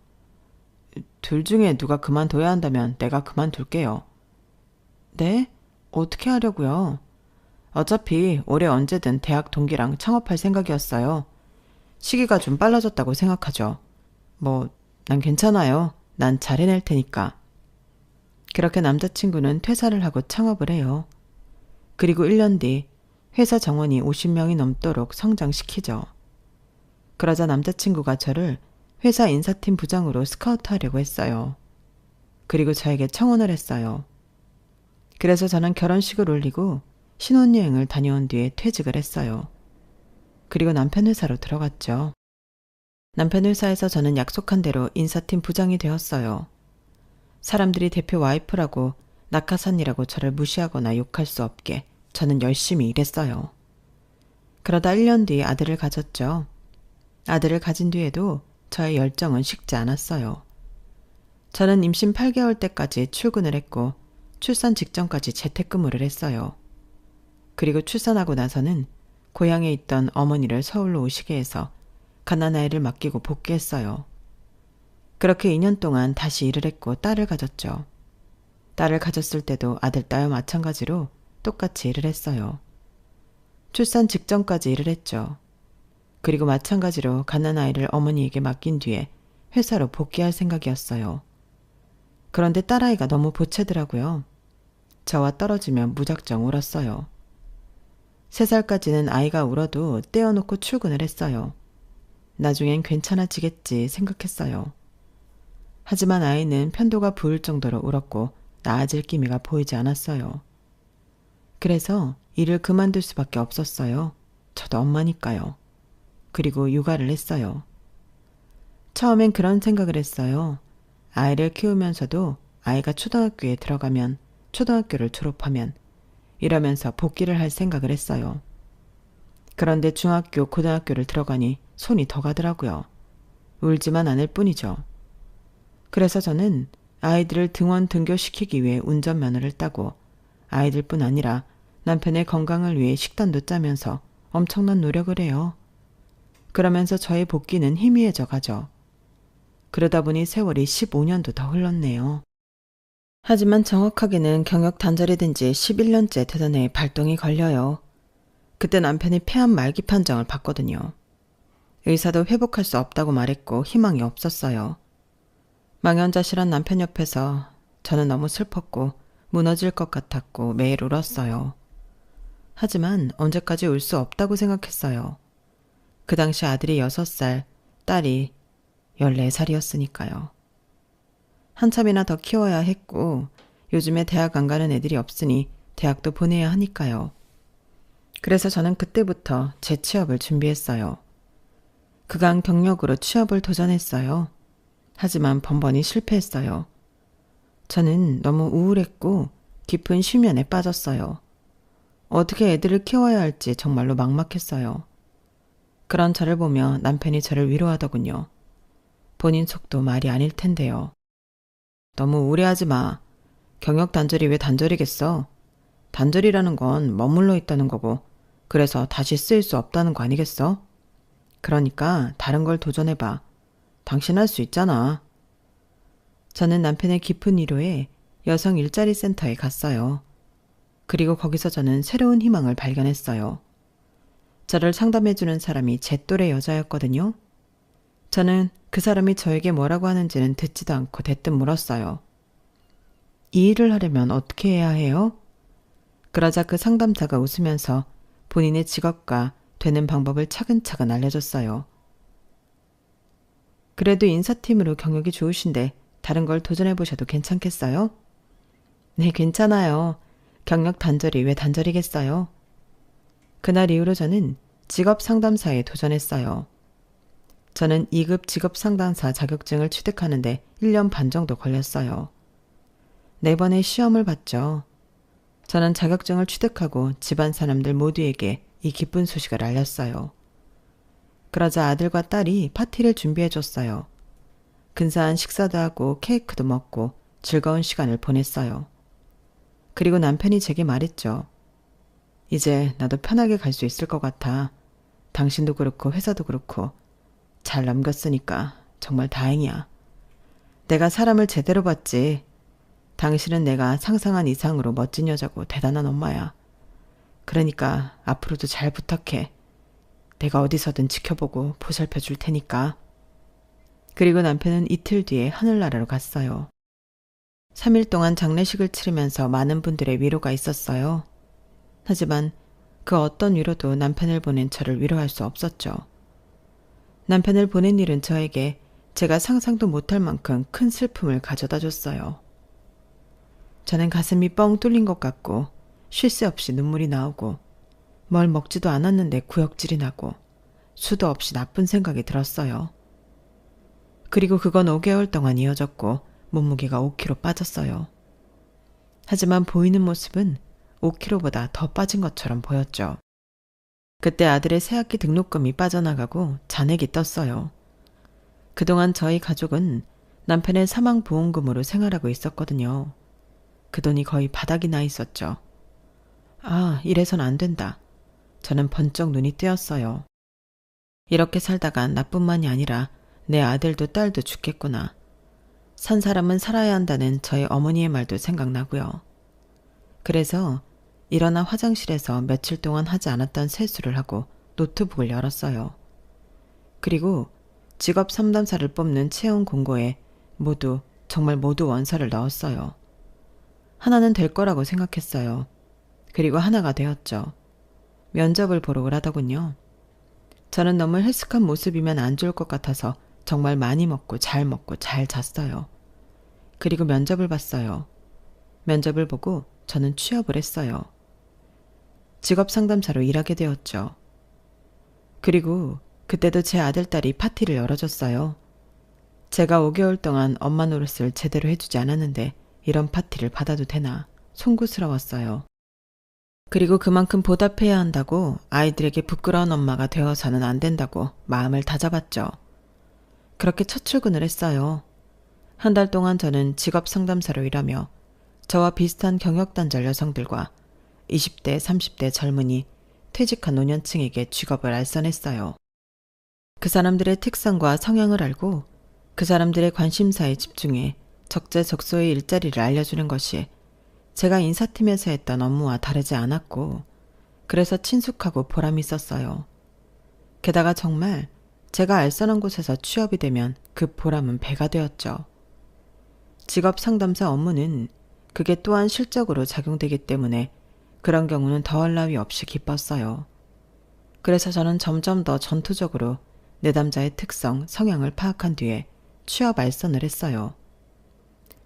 둘 중에 누가 그만둬야 한다면 내가 그만둘게요. 네? 어떻게 하려고요? 어차피 올해 언제든 대학 동기랑 창업할 생각이었어요. 시기가 좀 빨라졌다고 생각하죠. 난 괜찮아요. 난 잘 해낼 테니까. 그렇게 남자친구는 퇴사를 하고 창업을 해요. 그리고 1년 뒤 회사 정원이 50명이 넘도록 성장시키죠. 그러자 남자친구가 저를 회사 인사팀 부장으로 스카우트하려고 했어요. 그리고 저에게 청혼을 했어요. 그래서 저는 결혼식을 올리고 신혼여행을 다녀온 뒤에 퇴직을 했어요. 그리고 남편 회사로 들어갔죠. 남편 회사에서 저는 약속한 대로 인사팀 부장이 되었어요. 사람들이 대표 와이프라고 낙하산이라고 저를 무시하거나 욕할 수 없게 저는 열심히 일했어요. 그러다 1년 뒤에 아들을 가졌죠. 아들을 가진 뒤에도 저의 열정은 식지 않았어요. 저는 임신 8개월 때까지 출근을 했고 출산 직전까지 재택근무를 했어요. 그리고 출산하고 나서는 고향에 있던 어머니를 서울로 오시게 해서 갓난아이를 맡기고 복귀했어요. 그렇게 2년 동안 다시 일을 했고 딸을 가졌죠. 딸을 가졌을 때도 아들, 딸와 마찬가지로 똑같이 일을 했어요. 출산 직전까지 일을 했죠. 그리고 마찬가지로 갓난아이를 어머니에게 맡긴 뒤에 회사로 복귀할 생각이었어요. 그런데 딸아이가 너무 보채더라고요. 저와 떨어지면 무작정 울었어요. 3살까지는 아이가 울어도 떼어놓고 출근을 했어요. 나중엔 괜찮아지겠지 생각했어요. 하지만 아이는 편도가 부을 정도로 울었고 나아질 기미가 보이지 않았어요. 그래서 일을 그만둘 수밖에 없었어요. 저도 엄마니까요. 그리고 육아를 했어요. 처음엔 그런 생각을 했어요. 아이를 키우면서도 아이가 초등학교에 들어가면 초등학교를 졸업하면 이러면서 복귀를 할 생각을 했어요. 그런데 중학교, 고등학교를 들어가니 손이 더 가더라고요. 울지만 않을 뿐이죠. 그래서 저는 아이들을 등원 등교시키기 위해 운전면허를 따고 아이들뿐 아니라 남편의 건강을 위해 식단도 짜면서 엄청난 노력을 해요. 그러면서 저의 복귀는 희미해져 가죠. 그러다 보니 세월이 15년도 더 흘렀네요. 하지만 정확하게는 경력 단절이 된 지 11년째 되던 해에 발동이 걸려요. 그때 남편이 폐암 말기 판정을 받거든요. 의사도 회복할 수 없다고 말했고 희망이 없었어요. 망연자실한 남편 옆에서 저는 너무 슬펐고 무너질 것 같았고 매일 울었어요. 하지만 언제까지 울 수 없다고 생각했어요. 그 당시 아들이 6살, 딸이 14살이었으니까요. 한참이나 더 키워야 했고 요즘에 대학 안 가는 애들이 없으니 대학도 보내야 하니까요. 그래서 저는 그때부터 재취업을 준비했어요. 그간 경력으로 취업을 도전했어요. 하지만 번번이 실패했어요. 저는 너무 우울했고 깊은 쉬면에 빠졌어요. 어떻게 애들을 키워야 할지 정말로 막막했어요. 그런 저를 보며 남편이 저를 위로하더군요. 본인 속도 말이 아닐 텐데요. 너무 우려하지 마. 경력 단절이 왜 단절이겠어? 단절이라는 건 머물러 있다는 거고, 그래서 다시 쓰일 수 없다는 거 아니겠어? 그러니까 다른 걸 도전해봐. 당신 할 수 있잖아. 저는 남편의 깊은 위로에 여성 일자리 센터에 갔어요. 그리고 거기서 저는 새로운 희망을 발견했어요. 저를 상담해주는 사람이 제 또래 여자였거든요. 저는 그 사람이 저에게 뭐라고 하는지는 듣지도 않고 대뜸 물었어요. 이 일을 하려면 어떻게 해야 해요? 그러자 그 상담사가 웃으면서 본인의 직업과 되는 방법을 차근차근 알려줬어요. 그래도 인사팀으로 경력이 좋으신데 다른 걸 도전해보셔도 괜찮겠어요? 네, 괜찮아요. 경력 단절이 왜 단절이겠어요? 그날 이후로 저는 직업 상담사에 도전했어요. 저는 2급 직업 상담사 자격증을 취득하는데 1년 반 정도 걸렸어요. 4번의 시험을 봤죠. 저는 자격증을 취득하고 집안 사람들 모두에게 이 기쁜 소식을 알렸어요. 그러자 아들과 딸이 파티를 준비해줬어요. 근사한 식사도 하고 케이크도 먹고 즐거운 시간을 보냈어요. 그리고 남편이 제게 말했죠. 이제 나도 편하게 갈 수 있을 것 같아. 당신도 그렇고 회사도 그렇고 잘 넘겼으니까 정말 다행이야. 내가 사람을 제대로 봤지. 당신은 내가 상상한 이상으로 멋진 여자고 대단한 엄마야. 그러니까 앞으로도 잘 부탁해. 내가 어디서든 지켜보고 보살펴 줄 테니까. 그리고 남편은 이틀 뒤에 하늘나라로 갔어요. 3일 동안 장례식을 치르면서 많은 분들의 위로가 있었어요. 하지만 그 어떤 위로도 남편을 보낸 저를 위로할 수 없었죠. 남편을 보낸 일은 저에게 제가 상상도 못할 만큼 큰 슬픔을 가져다 줬어요. 저는 가슴이 뻥 뚫린 것 같고 쉴 새 없이 눈물이 나오고 뭘 먹지도 않았는데 구역질이 나고 수도 없이 나쁜 생각이 들었어요. 그리고 그건 5개월 동안 이어졌고 몸무게가 5kg 빠졌어요. 하지만 보이는 모습은 5kg보다 더 빠진 것처럼 보였죠. 그때 아들의 새학기 등록금이 빠져나가고 잔액이 떴어요. 그동안 저희 가족은 남편의 사망보험금으로 생활하고 있었거든요. 그 돈이 거의 바닥이 나 있었죠. 아, 이래선 안 된다. 저는 번쩍 눈이 뜨였어요. 이렇게 살다간 나뿐만이 아니라 내 아들도 딸도 죽겠구나. 산 사람은 살아야 한다는 저희 어머니의 말도 생각나고요. 그래서 일어나 화장실에서 며칠 동안 하지 않았던 세수를 하고 노트북을 열었어요. 그리고 직업 상담사를 뽑는 채용 공고에 정말 모두 원서를 넣었어요. 하나는 될 거라고 생각했어요. 그리고 하나가 되었죠. 면접을 보러 오라더군요. 저는 너무 헬스한 모습이면 안 좋을 것 같아서 정말 많이 먹고 잘 잤어요. 그리고 면접을 봤어요. 면접을 보고 저는 취업을 했어요. 직업 상담사로 일하게 되었죠. 그리고 그때도 제 아들딸이 파티를 열어줬어요. 제가 5개월 동안 엄마 노릇을 제대로 해주지 않았는데 이런 파티를 받아도 되나 송구스러웠어요. 그리고 그만큼 보답해야 한다고 아이들에게 부끄러운 엄마가 되어서는 안 된다고 마음을 다잡았죠. 그렇게 첫 출근을 했어요. 한 달 동안 저는 직업 상담사로 일하며 저와 비슷한 경력 단절 여성들과 20대, 30대 젊은이, 퇴직한 노년층에게 직업을 알선했어요. 그 사람들의 특성과 성향을 알고 그 사람들의 관심사에 집중해 적재적소의 일자리를 알려주는 것이 제가 인사팀에서 했던 업무와 다르지 않았고 그래서 친숙하고 보람이 있었어요. 게다가 정말 제가 알선한 곳에서 취업이 되면 그 보람은 배가 되었죠. 직업 상담사 업무는 그게 또한 실적으로 작용되기 때문에 그런 경우는 더할 나위 없이 기뻤어요. 그래서 저는 점점 더 전투적으로 내담자의 특성, 성향을 파악한 뒤에 취업 알선을 했어요.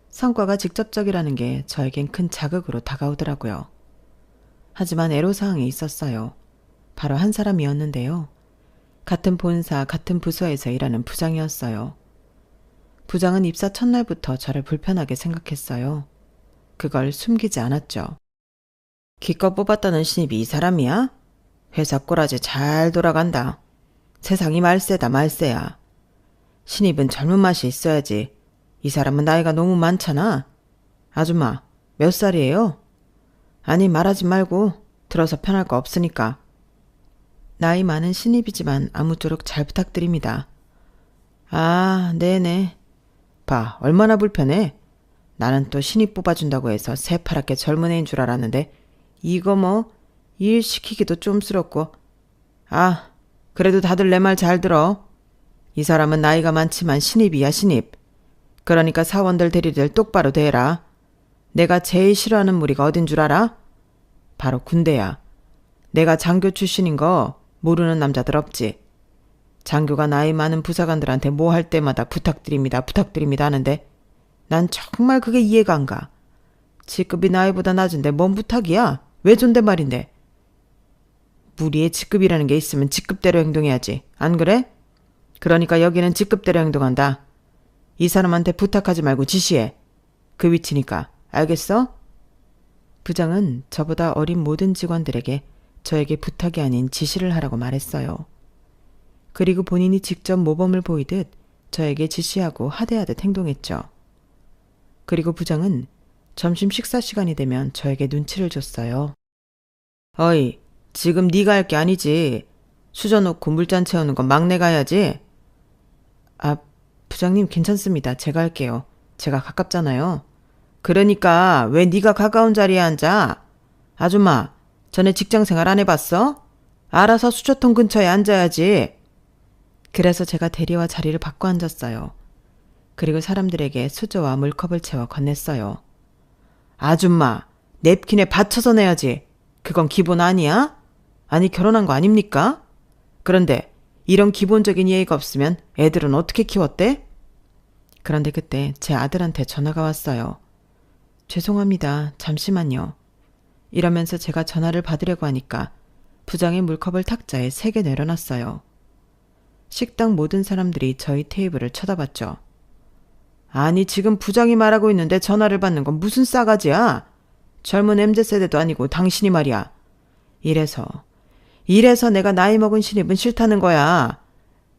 성과가 직접적이라는 게 저에겐 큰 자극으로 다가오더라고요. 하지만 애로사항이 있었어요. 바로 한 사람이었는데요. 같은 본사, 같은 부서에서 일하는 부장이었어요. 부장은 입사 첫날부터 저를 불편하게 생각했어요. 그걸 숨기지 않았죠. 기껏 뽑았다는 신입이 이 사람이야? 회사 꼬라지 잘 돌아간다. 세상이 말세다 말세야. 신입은 젊은 맛이 있어야지. 이 사람은 나이가 너무 많잖아. 아줌마, 몇 살이에요? 아니, 말하지 말고 들어서 편할 거 없으니까. 나이 많은 신입이지만 아무쪼록 잘 부탁드립니다. 아, 네네. 봐, 얼마나 불편해. 나는 또 신입 뽑아준다고 해서 새파랗게 젊은 애인 줄 알았는데 이거 뭐 일 시키기도 쫌스럽고. 아, 그래도 다들 내 말 잘 들어. 이 사람은 나이가 많지만 신입이야, 신입. 그러니까 사원들 대리를 똑바로 대해라. 내가 제일 싫어하는 무리가 어딘 줄 알아? 바로 군대야. 내가 장교 출신인 거 모르는 남자들 없지. 장교가 나이 많은 부사관들한테 뭐 할 때마다 부탁드립니다, 부탁드립니다 하는데 난 정말 그게 이해가 안 가. 직급이 나이보다 낮은데 뭔 부탁이야? 왜 존댓말인데? 무리에 직급이라는 게 있으면 직급대로 행동해야지. 안 그래? 그러니까 여기는 직급대로 행동한다. 이 사람한테 부탁하지 말고 지시해. 그 위치니까. 알겠어? 부장은 저보다 어린 모든 직원들에게 저에게 부탁이 아닌 지시를 하라고 말했어요. 그리고 본인이 직접 모범을 보이듯 저에게 지시하고 하대하듯 행동했죠. 그리고 부장은 점심 식사 시간이 되면 저에게 눈치를 줬어요. 어이, 지금 네가 할 게 아니지. 수저 놓고 물잔 채우는 건 막내가 해야지. 아, 부장님 괜찮습니다. 제가 할게요. 제가 가깝잖아요. 그러니까 왜 네가 가까운 자리에 앉아? 아줌마, 전에 직장생활 안 해봤어? 알아서 수저통 근처에 앉아야지. 그래서 제가 대리와 자리를 바꿔 앉았어요. 그리고 사람들에게 수저와 물컵을 채워 건넸어요. 아줌마, 냅킨에 받쳐서 내야지. 그건 기본 아니야? 아니, 결혼한 거 아닙니까? 그런데 이런 기본적인 예의가 없으면 애들은 어떻게 키웠대? 그런데 그때 제 아들한테 전화가 왔어요. 죄송합니다. 잠시만요. 이러면서 제가 전화를 받으려고 하니까 부장의 물컵을 탁자에 3개 내려놨어요. 식당 모든 사람들이 저희 테이블을 쳐다봤죠. 아니, 지금 부장이 말하고 있는데 전화를 받는 건 무슨 싸가지야? 젊은 MZ세대도 아니고 당신이 말이야. 이래서 내가 나이 먹은 신입은 싫다는 거야.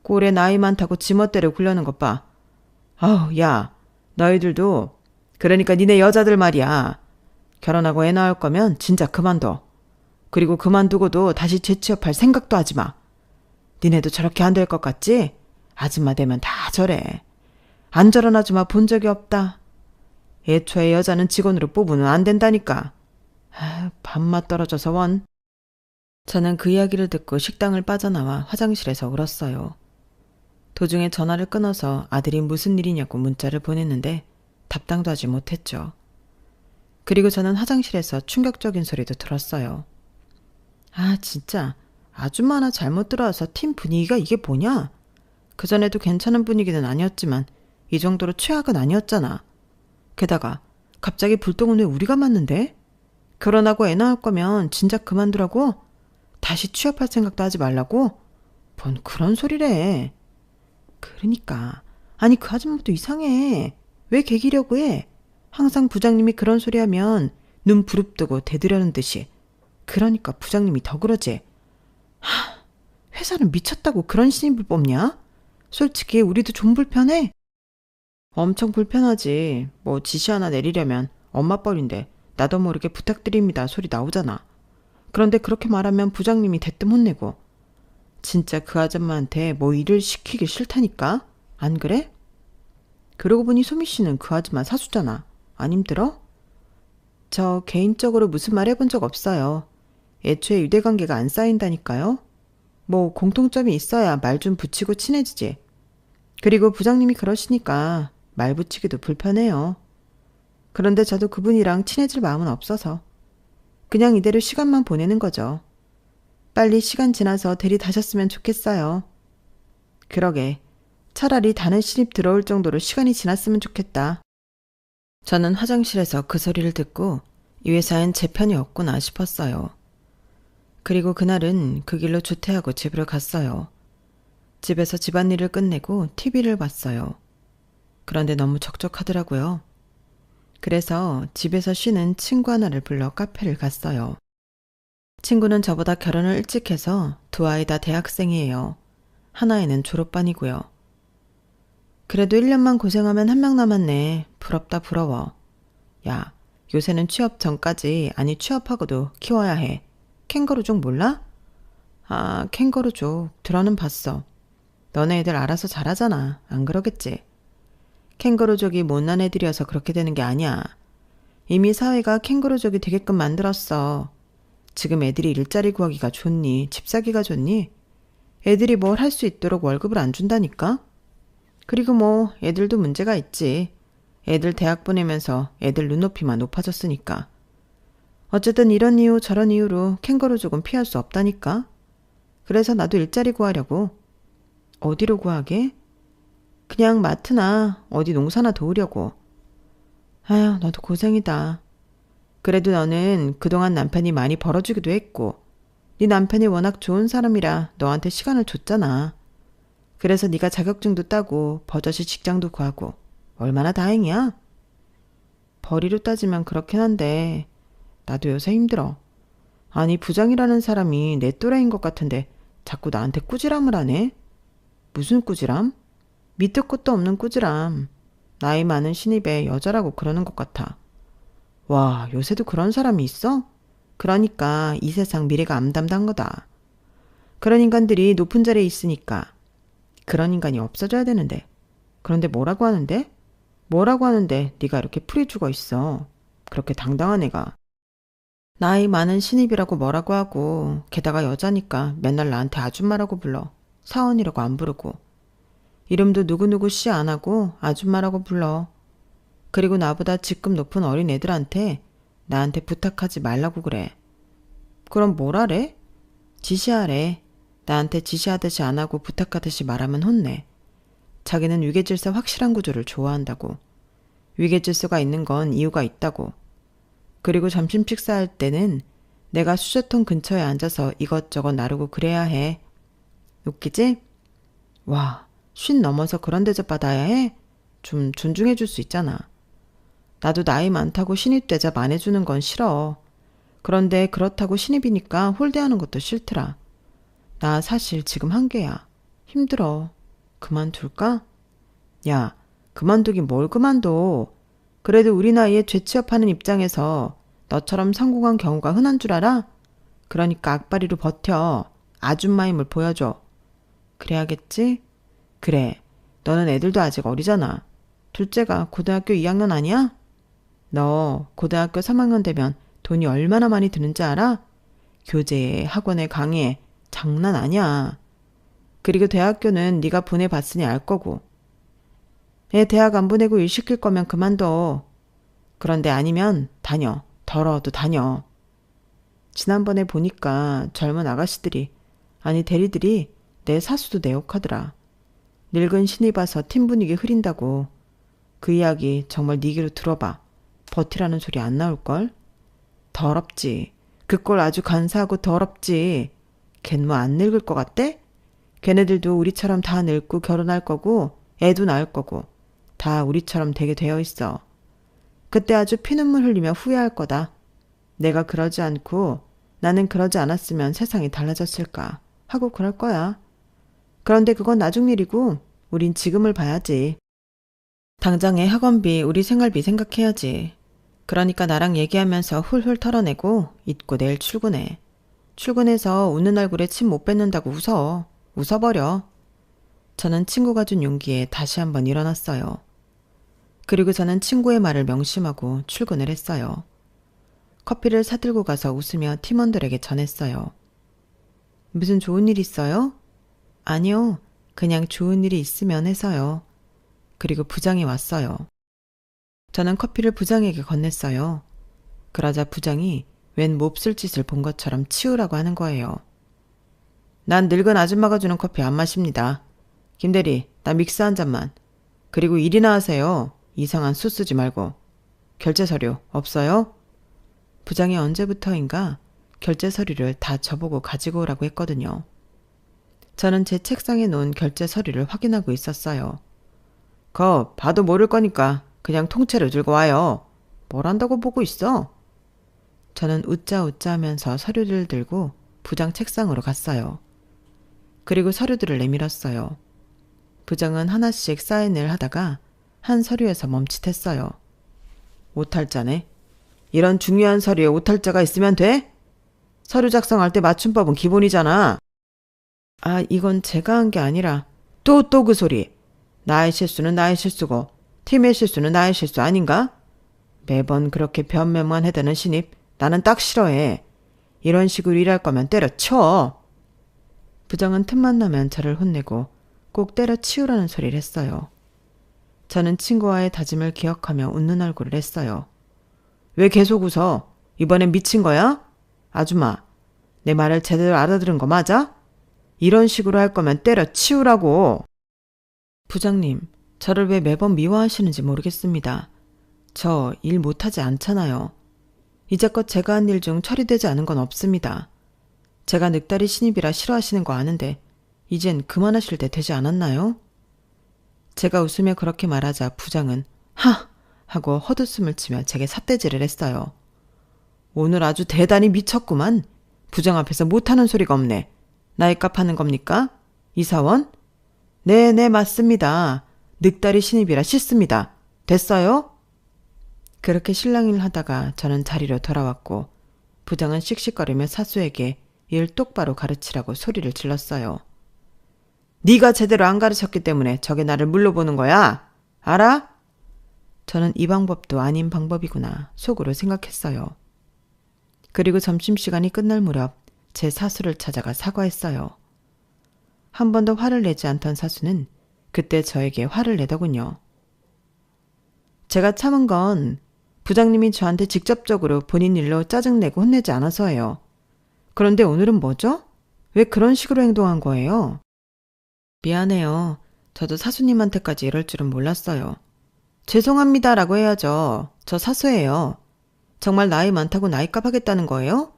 꼴에 나이 많다고 지멋대로 굴려는 것 봐. 아우, 야, 너희들도 그러니까 니네 여자들 말이야. 결혼하고 애 낳을 거면 진짜 그만둬. 그리고 그만두고도 다시 재취업할 생각도 하지 마. 니네도 저렇게 안 될 것 같지? 아줌마 되면 다 저래. 안 저런 아줌마 본 적이 없다. 애초에 여자는 직원으로 뽑으면 안 된다니까. 아, 밥맛 떨어져서 원. 저는 그 이야기를 듣고 식당을 빠져나와 화장실에서 울었어요. 도중에 전화를 끊어서 아들이 무슨 일이냐고 문자를 보냈는데 답장도 하지 못했죠. 그리고 저는 화장실에서 충격적인 소리도 들었어요. 아, 진짜 아줌마 하나 잘못 들어와서 팀 분위기가 이게 뭐냐? 그전에도 괜찮은 분위기는 아니었지만 이 정도로 최악은 아니었잖아. 게다가 갑자기 불똥은 왜 우리가 맞는데? 결혼하고 애 낳을 거면 진작 그만두라고? 다시 취업할 생각도 하지 말라고? 뭔 그런 소리래. 그러니까. 아니, 그 아줌마도 이상해. 왜 개기려고 해? 항상 부장님이 그런 소리 하면 눈 부릅뜨고 대들려는 듯이. 그러니까 부장님이 더 그러지. 회사는 미쳤다고 그런 신입을 뽑냐? 솔직히 우리도 좀 불편해. 엄청 불편하지. 뭐 지시 하나 내리려면 엄마 뻘인데 나도 모르게 부탁드립니다 소리 나오잖아. 그런데 그렇게 말하면 부장님이 대뜸 혼내고. 진짜 그 아줌마한테 뭐 일을 시키기 싫다니까? 안 그래? 그러고 보니 소미 씨는 그 아줌마 사수잖아. 안 힘들어? 저 개인적으로 무슨 말 해본 적 없어요. 애초에 유대관계가 안 쌓인다니까요. 뭐 공통점이 있어야 말 좀 붙이고 친해지지. 그리고 부장님이 그러시니까 말 붙이기도 불편해요. 그런데 저도 그분이랑 친해질 마음은 없어서 그냥 이대로 시간만 보내는 거죠. 빨리 시간 지나서 들이다셨으면 좋겠어요. 그러게, 차라리 다른 신입 들어올 정도로 시간이 지났으면 좋겠다. 저는 화장실에서 그 소리를 듣고 이 회사엔 제 편이 없구나 싶었어요. 그리고 그날은 그 길로 조퇴하고 집으로 갔어요. 집에서 집안일을 끝내고 TV를 봤어요. 그런데 너무 적적하더라고요. 그래서 집에서 쉬는 친구 하나를 불러 카페를 갔어요. 친구는 저보다 결혼을 일찍 해서 두 아이 다 대학생이에요. 하나애는 졸업반이고요. 그래도 1년만 고생하면 한 명 남았네. 부럽다 부러워. 야, 요새는 취업 전까지, 아니 취업하고도 키워야 해. 캥거루족 몰라? 아, 캥거루족 들어는 봤어. 너네 애들 알아서 잘하잖아. 안 그러겠지? 캥거루족이 못난 애들이어서 그렇게 되는 게 아니야. 이미 사회가 캥거루족이 되게끔 만들었어. 지금 애들이 일자리 구하기가 좋니? 집 사기가 좋니? 애들이 뭘 할 수 있도록 월급을 안 준다니까? 그리고 뭐 애들도 문제가 있지. 애들 대학 보내면서 애들 눈높이만 높아졌으니까. 어쨌든 이런 이유 저런 이유로 캥거루족은 피할 수 없다니까. 그래서 나도 일자리 구하려고. 어디로 구하게? 그냥 마트나 어디 농사나 도우려고. 아휴, 너도 고생이다. 그래도 너는 그동안 남편이 많이 벌어주기도 했고 네 남편이 워낙 좋은 사람이라 너한테 시간을 줬잖아. 그래서 네가 자격증도 따고 버젓이 직장도 구하고 얼마나 다행이야? 벌이로 따지면 그렇긴 한데 나도 요새 힘들어. 아니 부장이라는 사람이 내 또래인 것 같은데 자꾸 나한테 꾸지람을 하네? 무슨 꾸지람? 밑도 끝도 없는 꾸지람. 나이 많은 신입에 여자라고 그러는 것 같아. 와, 요새도 그런 사람이 있어? 그러니까 이 세상 미래가 암담단 거다. 그런 인간들이 높은 자리에 있으니까 그런 인간이 없어져야 되는데. 그런데 뭐라고 하는데? 뭐라고 하는데 네가 이렇게 풀이 죽어 있어. 그렇게 당당한 애가. 나이 많은 신입이라고 뭐라고 하고 게다가 여자니까 맨날 나한테 아줌마라고 불러. 사원이라고 안 부르고. 이름도 누구누구 씨 안 하고 아줌마라고 불러. 그리고 나보다 직급 높은 어린 애들한테 나한테 부탁하지 말라고 그래. 그럼 뭘 하래? 지시하래. 나한테 지시하듯이 안 하고 부탁하듯이 말하면 혼내. 자기는 위계질서 확실한 구조를 좋아한다고. 위계질서가 있는 건 이유가 있다고. 그리고 점심 식사할 때는 내가 수저통 근처에 앉아서 이것저것 나르고 그래야 해. 웃기지? 와, 50 넘어서 그런 대접 받아야 해? 좀 존중해 줄 수 있잖아. 나도 나이 많다고 신입 대접 안 해주는 건 싫어. 그런데 그렇다고 신입이니까 홀대하는 것도 싫더라. 나 사실 지금 한계야. 힘들어. 그만둘까? 야, 그만두긴 뭘 그만둬. 그래도 우리 나이에 재취업하는 입장에서 너처럼 성공한 경우가 흔한 줄 알아? 그러니까 악바리로 버텨. 아줌마임을 보여줘. 그래야겠지? 그래. 너는 애들도 아직 어리잖아. 둘째가 고등학교 2학년 아니야? 너 고등학교 3학년 되면 돈이 얼마나 많이 드는지 알아? 교재에 학원에 강의에 장난 아니야. 그리고 대학교는 네가 보내봤으니 알 거고. 애 대학 안 보내고 일 시킬 거면 그만둬. 그런데 아니면 다녀. 더러워도 다녀. 지난번에 보니까 젊은 아가씨들이, 아니 대리들이 내 사수도 내 욕하더라. 늙은 신입 와서 팀 분위기 흐린다고. 그 이야기 정말 네 귀로 들어봐. 버티라는 소리 안 나올걸? 더럽지. 그 꼴 아주 간사하고 더럽지. 걘 뭐 안 늙을 것 같대? 걔네들도 우리처럼 다 늙고 결혼할 거고 애도 낳을 거고 다 우리처럼 되게 되어 있어. 그때 아주 피눈물 흘리며 후회할 거다. 내가 그러지 않고 나는 그러지 않았으면 세상이 달라졌을까 하고 그럴 거야. 그런데 그건 나중 일이고 우린 지금을 봐야지. 당장의 학원비, 우리 생활비 생각해야지. 그러니까 나랑 얘기하면서 훌훌 털어내고 잊고 내일 출근해. 출근해서 웃는 얼굴에 침 못 뱉는다고 웃어. 웃어버려. 저는 친구가 준 용기에 다시 한번 일어났어요. 그리고 저는 친구의 말을 명심하고 출근을 했어요. 커피를 사들고 가서 웃으며 팀원들에게 전했어요. 무슨 좋은 일 있어요? 아니요. 그냥 좋은 일이 있으면 해서요. 그리고 부장이 왔어요. 저는 커피를 부장에게 건넸어요. 그러자 부장이 웬 몹쓸 짓을 본 것처럼 치우라고 하는 거예요. 난 늙은 아줌마가 주는 커피 안 마십니다. 김대리, 나 믹스 한 잔만. 그리고 일이나 하세요. 이상한 수 쓰지 말고. 결제 서류 없어요? 부장이 언제부터인가 결제 서류를 다 저보고 가지고 오라고 했거든요. 저는 제 책상에 놓은 결제 서류를 확인하고 있었어요. 거 봐도 모를 거니까 그냥 통째로 들고 와요. 뭘 한다고 보고 있어? 저는 웃자 하면서 서류를 들고 부장 책상으로 갔어요. 그리고 서류들을 내밀었어요. 부장은 하나씩 사인을 하다가 한 서류에서 멈칫했어요. 오탈자네. 이런 중요한 서류에 오탈자가 있으면 돼? 서류 작성할 때 맞춤법은 기본이잖아. 아, 이건 제가 한 게 아니라. 또 그 소리. 나의 실수는 나의 실수고 팀의 실수는 나의 실수 아닌가? 매번 그렇게 변명만 해대는 신입 나는 딱 싫어해. 이런 식으로 일할 거면 때려쳐. 부장은 틈만 나면 저를 혼내고 꼭 때려치우라는 소리를 했어요. 저는 친구와의 다짐을 기억하며 웃는 얼굴을 했어요. 왜 계속 웃어? 이번엔 미친 거야? 아줌마, 내 말을 제대로 알아들은 거 맞아? 이런 식으로 할 거면 때려치우라고. 부장님, 저를 왜 매번 미워하시는지 모르겠습니다. 저 일 못하지 않잖아요. 이제껏 제가 한 일 중 처리되지 않은 건 없습니다. 제가 늑다리 신입이라 싫어하시는 거 아는데 이젠 그만하실 때 되지 않았나요? 제가 웃으며 그렇게 말하자 부장은 하! 하고 헛웃음을 치며 제게 삿대질을 했어요. 오늘 아주 대단히 미쳤구만. 부장 앞에서 못하는 소리가 없네. 나이 값하는 겁니까? 이사원? 네, 맞습니다. 늑다리 신입이라 싫습니다. 됐어요? 그렇게 실랑이를 하다가 저는 자리로 돌아왔고 부장은 씩씩거리며 사수에게 일 똑바로 가르치라고 소리를 질렀어요. 네가 제대로 안 가르쳤기 때문에 저게 나를 물러보는 거야. 알아? 저는 이 방법도 아닌 방법이구나 속으로 생각했어요. 그리고 점심시간이 끝날 무렵 제 사수를 찾아가 사과했어요. 한 번도 화를 내지 않던 사수는 그때 저에게 화를 내더군요. 제가 참은 건 부장님이 저한테 직접적으로 본인 일로 짜증내고 혼내지 않아서예요. 그런데 오늘은 뭐죠? 왜 그런 식으로 행동한 거예요? 미안해요. 저도 사수님한테까지 이럴 줄은 몰랐어요. 죄송합니다라고 해야죠. 저 사수예요. 정말 나이 많다고 나이값 하겠다는 거예요?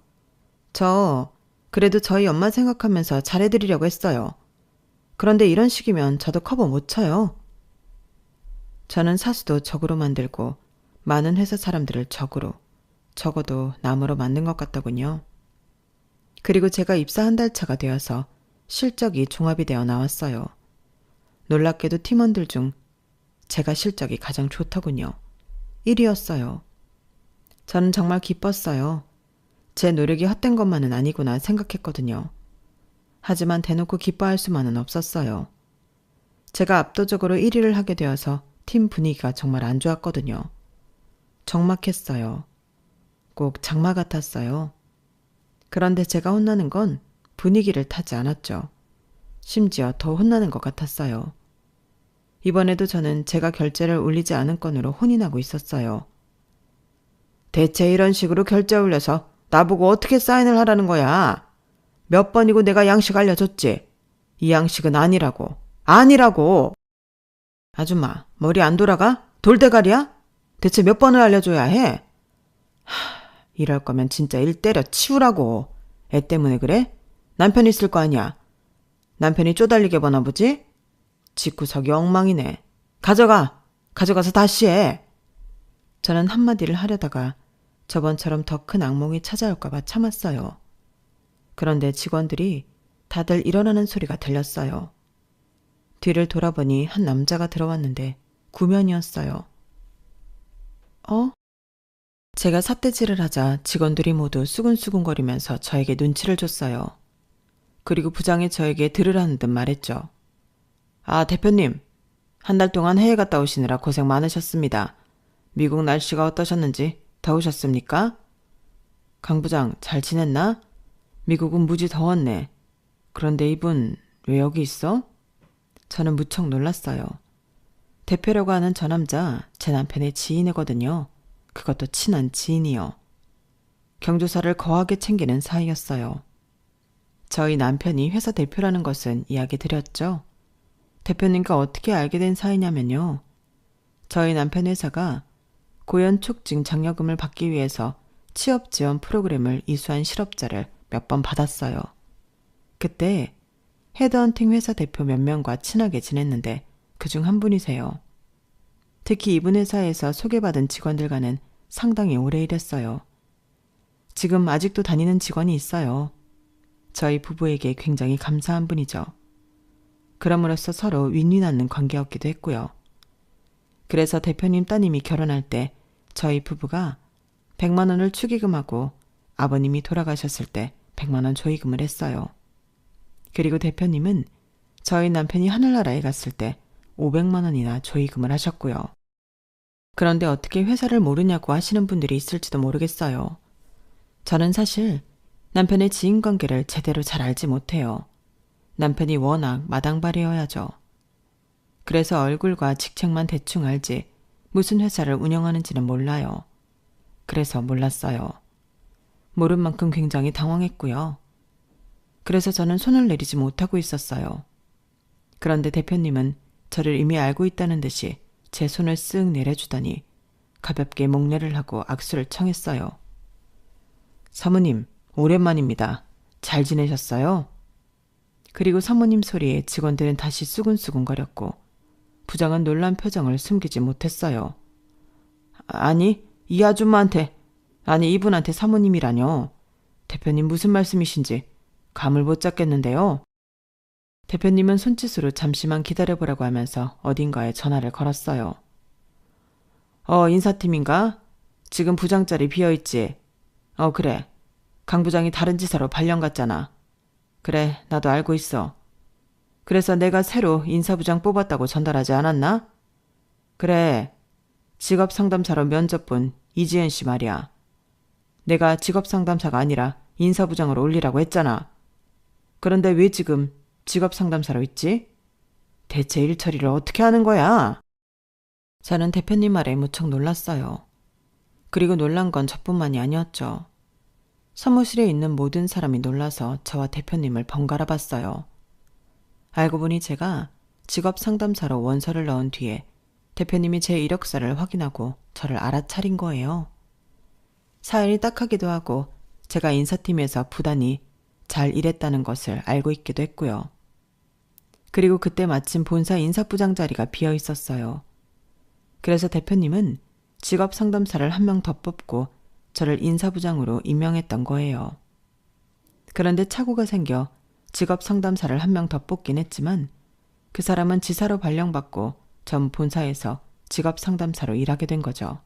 저 그래도 저희 엄마 생각하면서 잘해드리려고 했어요. 그런데 이런 식이면 저도 커버 못 쳐요. 저는 사수도 적으로 만들고 많은 회사 사람들을 적으로, 적어도 남으로 만든 것 같더군요. 그리고 제가 입사 한 달 차가 되어서 실적이 종합이 되어 나왔어요. 놀랍게도 팀원들 중 제가 실적이 가장 좋더군요. 1위였어요. 저는 정말 기뻤어요. 제 노력이 헛된 것만은 아니구나 생각했거든요. 하지만 대놓고 기뻐할 수만은 없었어요. 제가 압도적으로 1위를 하게 되어서 팀 분위기가 정말 안 좋았거든요. 적막했어요. 꼭 장마 같았어요. 그런데 제가 혼나는 건 분위기를 타지 않았죠. 심지어 더 혼나는 것 같았어요. 이번에도 저는 제가 결제를 올리지 않은 건으로 혼이 나고 있었어요. 대체 이런 식으로 결제 올려서 나보고 어떻게 사인을 하라는 거야? 몇 번이고 내가 양식 알려줬지? 이 양식은 아니라고. 아니라고! 아줌마, 머리 안 돌아가? 돌대가리야? 대체 몇 번을 알려줘야 해? 이럴 거면 진짜 일 때려 치우라고. 애 때문에 그래? 남편 있을 거 아니야. 남편이 쪼달리게 보나 보지? 집구석이 엉망이네. 가져가서 다시 해. 저는 한마디를 하려다가 저번처럼 더 큰 악몽이 찾아올까 봐 참았어요. 그런데 직원들이 다들 일어나는 소리가 들렸어요. 뒤를 돌아보니 한 남자가 들어왔는데 구면이었어요. 제가 삿대질을 하자 직원들이 모두 수근수근거리면서 저에게 눈치를 줬어요. 그리고 부장이 저에게 들으라는 듯 말했죠. 아, 대표님. 한 달 동안 해외 갔다 오시느라 고생 많으셨습니다. 미국 날씨가 어떠셨는지 더우셨습니까? 강 부장 잘 지냈나? 미국은 무지 더웠네. 그런데 이분 왜 여기 있어? 저는 무척 놀랐어요. 대표라고 하는 저 남자 제 남편의 지인이거든요. 그것도 친한 지인이요. 경조사를 거하게 챙기는 사이였어요. 저희 남편이 회사 대표라는 것은 이야기 드렸죠. 대표님과 어떻게 알게 된 사이냐면요. 저희 남편 회사가 고연촉진 장려금을 받기 위해서 취업지원 프로그램을 이수한 실업자를 몇 번 받았어요. 그때 헤드헌팅 회사 대표 몇 명과 친하게 지냈는데 그중 한 분이세요. 특히 이분 회사에서 소개받은 직원들과는 상당히 오래 일했어요. 지금 아직도 다니는 직원이 있어요. 저희 부부에게 굉장히 감사한 분이죠. 그럼으로써 서로 윈윈하는 관계였기도 했고요. 그래서 대표님 따님이 결혼할 때 저희 부부가 100만 원을 축의금하고 아버님이 돌아가셨을 때 100만 원 조의금을 했어요. 그리고 대표님은 저희 남편이 하늘나라에 갔을 때 500만 원이나 조의금을 하셨고요. 그런데 어떻게 회사를 모르냐고 하시는 분들이 있을지도 모르겠어요. 저는 사실 남편의 지인관계를 제대로 잘 알지 못해요. 남편이 워낙 마당발이어야죠. 그래서 얼굴과 직책만 대충 알지 무슨 회사를 운영하는지는 몰라요. 그래서 몰랐어요. 모른 만큼 굉장히 당황했고요. 그래서 저는 손을 내리지 못하고 있었어요. 그런데 대표님은 저를 이미 알고 있다는 듯이 제 손을 쓱 내려주더니 가볍게 목례를 하고 악수를 청했어요. 사모님, 오랜만입니다. 잘 지내셨어요? 그리고 사모님 소리에 직원들은 다시 수근수근거렸고 부장은 놀란 표정을 숨기지 못했어요. 아니, 이 아줌마한테, 아니 이분한테 사모님이라뇨. 대표님 무슨 말씀이신지 감을 못 잡겠는데요. 대표님은 손짓으로 잠시만 기다려보라고 하면서 어딘가에 전화를 걸었어요. 인사팀인가? 지금 부장 자리 비어있지? 그래. 강 부장이 다른 지사로 발령 갔잖아. 그래, 나도 알고 있어. 그래서 내가 새로 인사부장 뽑았다고 전달하지 않았나? 그래, 직업상담사로 면접 본 이지연 씨 말이야. 내가 직업상담사가 아니라 인사부장으로 올리라고 했잖아. 그런데 왜 지금 직업상담사로 있지? 대체 일 처리를 어떻게 하는 거야? 저는 대표님 말에 무척 놀랐어요. 그리고 놀란 건 저뿐만이 아니었죠. 사무실에 있는 모든 사람이 놀라서 저와 대표님을 번갈아 봤어요. 알고 보니 제가 직업상담사로 원서를 넣은 뒤에 대표님이 제 이력서를 확인하고 저를 알아차린 거예요. 사연이 딱하기도 하고 제가 인사팀에서 부단히 잘 일했다는 것을 알고 있기도 했고요. 그리고 그때 마침 본사 인사부장 자리가 비어 있었어요. 그래서 대표님은 직업상담사를 한 명 더 뽑고 저를 인사부장으로 임명했던 거예요. 그런데 착오가 생겨 직업상담사를 한 명 더 뽑긴 했지만 그 사람은 지사로 발령받고 전 본사에서 직업상담사로 일하게 된 거죠.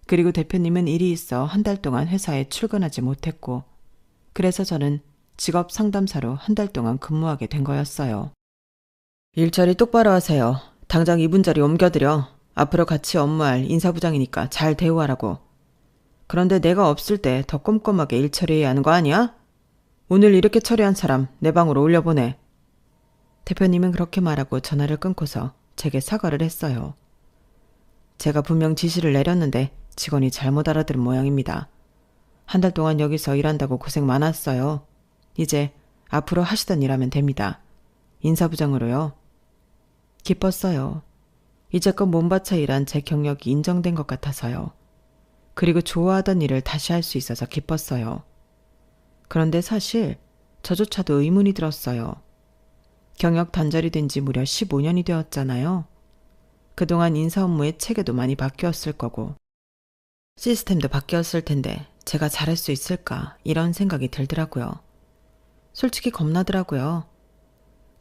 그리고 대표님은 일이 있어 한 달 동안 회사에 출근하지 못했고 그래서 저는 직업상담사로 한 달 동안 근무하게 된 거였어요. 일처리 똑바로 하세요. 당장 이분 자리 옮겨드려. 앞으로 같이 업무할 인사부장이니까 잘 대우하라고. 그런데 내가 없을 때 더 꼼꼼하게 일 처리해야 하는 거 아니야? 오늘 이렇게 처리한 사람 내 방으로 올려보내. 대표님은 그렇게 말하고 전화를 끊고서 제게 사과를 했어요. 제가 분명 지시를 내렸는데 직원이 잘못 알아들은 모양입니다. 한 달 동안 여기서 일한다고 고생 많았어요. 이제 앞으로 하시던 일 하면 됩니다. 인사부장으로요. 기뻤어요. 이제껏 몸바쳐 일한 제 경력이 인정된 것 같아서요. 그리고 좋아하던 일을 다시 할 수 있어서 기뻤어요. 그런데 사실 저조차도 의문이 들었어요. 경력 단절이 된 지 무려 15년이 되었잖아요. 그동안 인사 업무의 체계도 많이 바뀌었을 거고 시스템도 바뀌었을 텐데 제가 잘할 수 있을까 이런 생각이 들더라고요. 솔직히 겁나더라고요.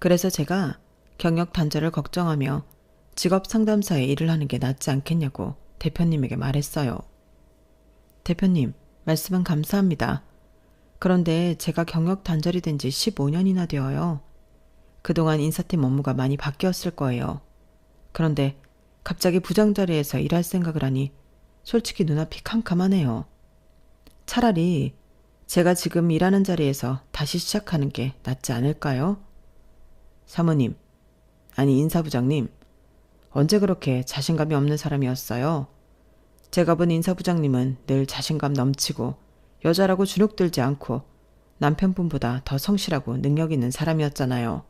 그래서 제가 경력 단절을 걱정하며 직업 상담사에 일을 하는 게 낫지 않겠냐고 대표님에게 말했어요. 대표님, 말씀은 감사합니다. 그런데 제가 경력 단절이 된 지 15년이나 되어요. 그동안 인사팀 업무가 많이 바뀌었을 거예요. 그런데 갑자기 부장 자리에서 일할 생각을 하니 솔직히 눈앞이 캄캄하네요. 차라리 제가 지금 일하는 자리에서 다시 시작하는 게 낫지 않을까요? 사모님, 아니 인사부장님, 언제 그렇게 자신감이 없는 사람이었어요? 제가 본 인사부장님은 늘 자신감 넘치고 여자라고 주눅들지 않고 남편분보다 더 성실하고 능력 있는 사람이었잖아요.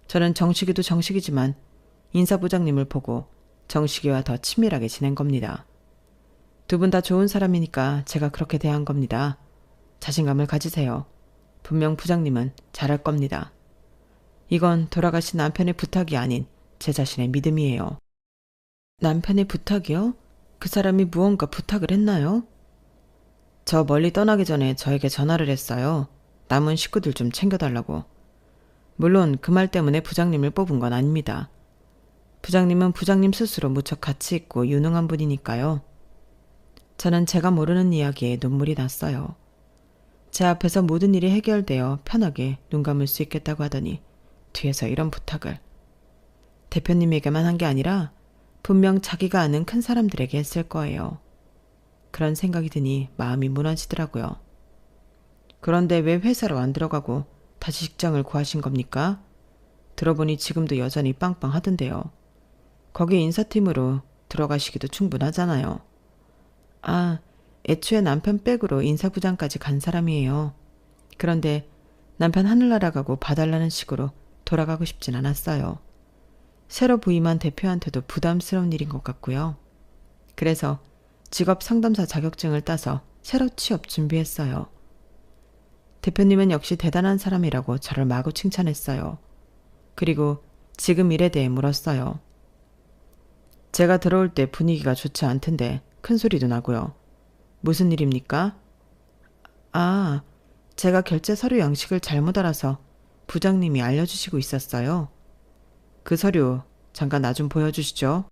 저는 정식이도 정식이지만 인사부장님을 보고 정식이와 더 친밀하게 지낸 겁니다. 두 분 다 좋은 사람이니까 제가 그렇게 대한 겁니다. 자신감을 가지세요. 분명 부장님은 잘할 겁니다. 이건 돌아가신 남편의 부탁이 아닌 제 자신의 믿음이에요. 남편의 부탁이요? 그 사람이 무언가 부탁을 했나요? 저 멀리 떠나기 전에 저에게 전화를 했어요. 남은 식구들 좀 챙겨달라고. 물론 그 말 때문에 부장님을 뽑은 건 아닙니다. 부장님은 부장님 스스로 무척 가치 있고 유능한 분이니까요. 저는 제가 모르는 이야기에 눈물이 났어요. 제 앞에서 모든 일이 해결되어 편하게 눈 감을 수 있겠다고 하더니 뒤에서 이런 부탁을. 대표님에게만 한 게 아니라 분명 자기가 아는 큰 사람들에게 했을 거예요. 그런 생각이 드니 마음이 무너지더라고요. 그런데 왜 회사로 안 들어가고 다시 직장을 구하신 겁니까? 들어보니 지금도 여전히 빵빵하던데요. 거기 인사팀으로 들어가시기도 충분하잖아요. 아, 애초에 남편 백으로 인사부장까지 간 사람이에요. 그런데 남편 하늘나라 가고 봐달라는 식으로 돌아가고 싶진 않았어요. 새로 부임한 대표한테도 부담스러운 일인 것 같고요. 그래서 직업 상담사 자격증을 따서 새로 취업 준비했어요. 대표님은 역시 대단한 사람이라고 저를 마구 칭찬했어요. 그리고 지금 일에 대해 물었어요. 제가 들어올 때 분위기가 좋지 않던데 큰 소리도 나고요. 무슨 일입니까? 아, 제가 결제 서류 양식을 잘못 알아서 부장님이 알려주시고 있었어요. 그 서류 잠깐 나 좀 보여주시죠.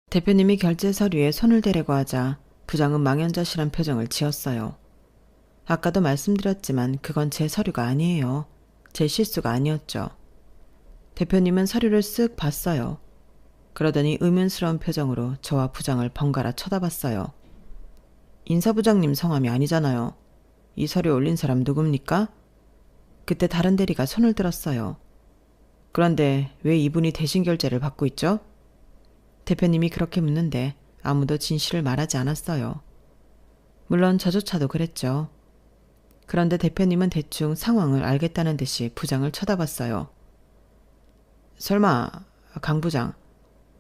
대표님이 결제 서류에 손을 대려고 하자 부장은 망연자실한 표정을 지었어요. 아까도 말씀드렸지만 그건 제 서류가 아니에요. 제 실수가 아니었죠. 대표님은 서류를 쓱 봤어요. 그러더니 의문스러운 표정으로 저와 부장을 번갈아 쳐다봤어요. 인사부장님 성함이 아니잖아요. 이 서류 올린 사람 누굽니까? 그때 다른 대리가 손을 들었어요. 그런데 왜 이분이 대신 결제를 받고 있죠? 대표님이 그렇게 묻는데 아무도 진실을 말하지 않았어요. 물론 저조차도 그랬죠. 그런데 대표님은 대충 상황을 알겠다는 듯이 부장을 쳐다봤어요. 설마 강 부장,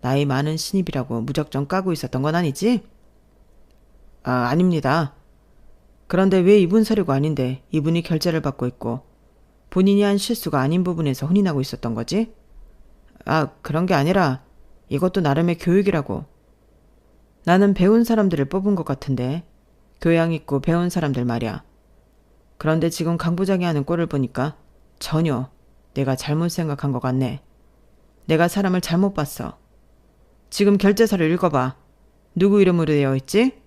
나이 많은 신입이라고 무작정 까고 있었던 건 아니지? 아닙니다. 그런데 왜 이분 서류가 아닌데 이분이 결제를 받고 있고 본인이 한 실수가 아닌 부분에서 혼이 나고 있었던 거지? 그런 게 아니라 이것도 나름의 교육이라고. 나는 배운 사람들을 뽑은 것 같은데 교양 있고 배운 사람들 말이야. 그런데 지금 강 부장이 하는 꼴을 보니까 전혀 내가 잘못 생각한 것 같네. 내가 사람을 잘못 봤어. 지금 결제서를 읽어봐. 누구 이름으로 되어 있지?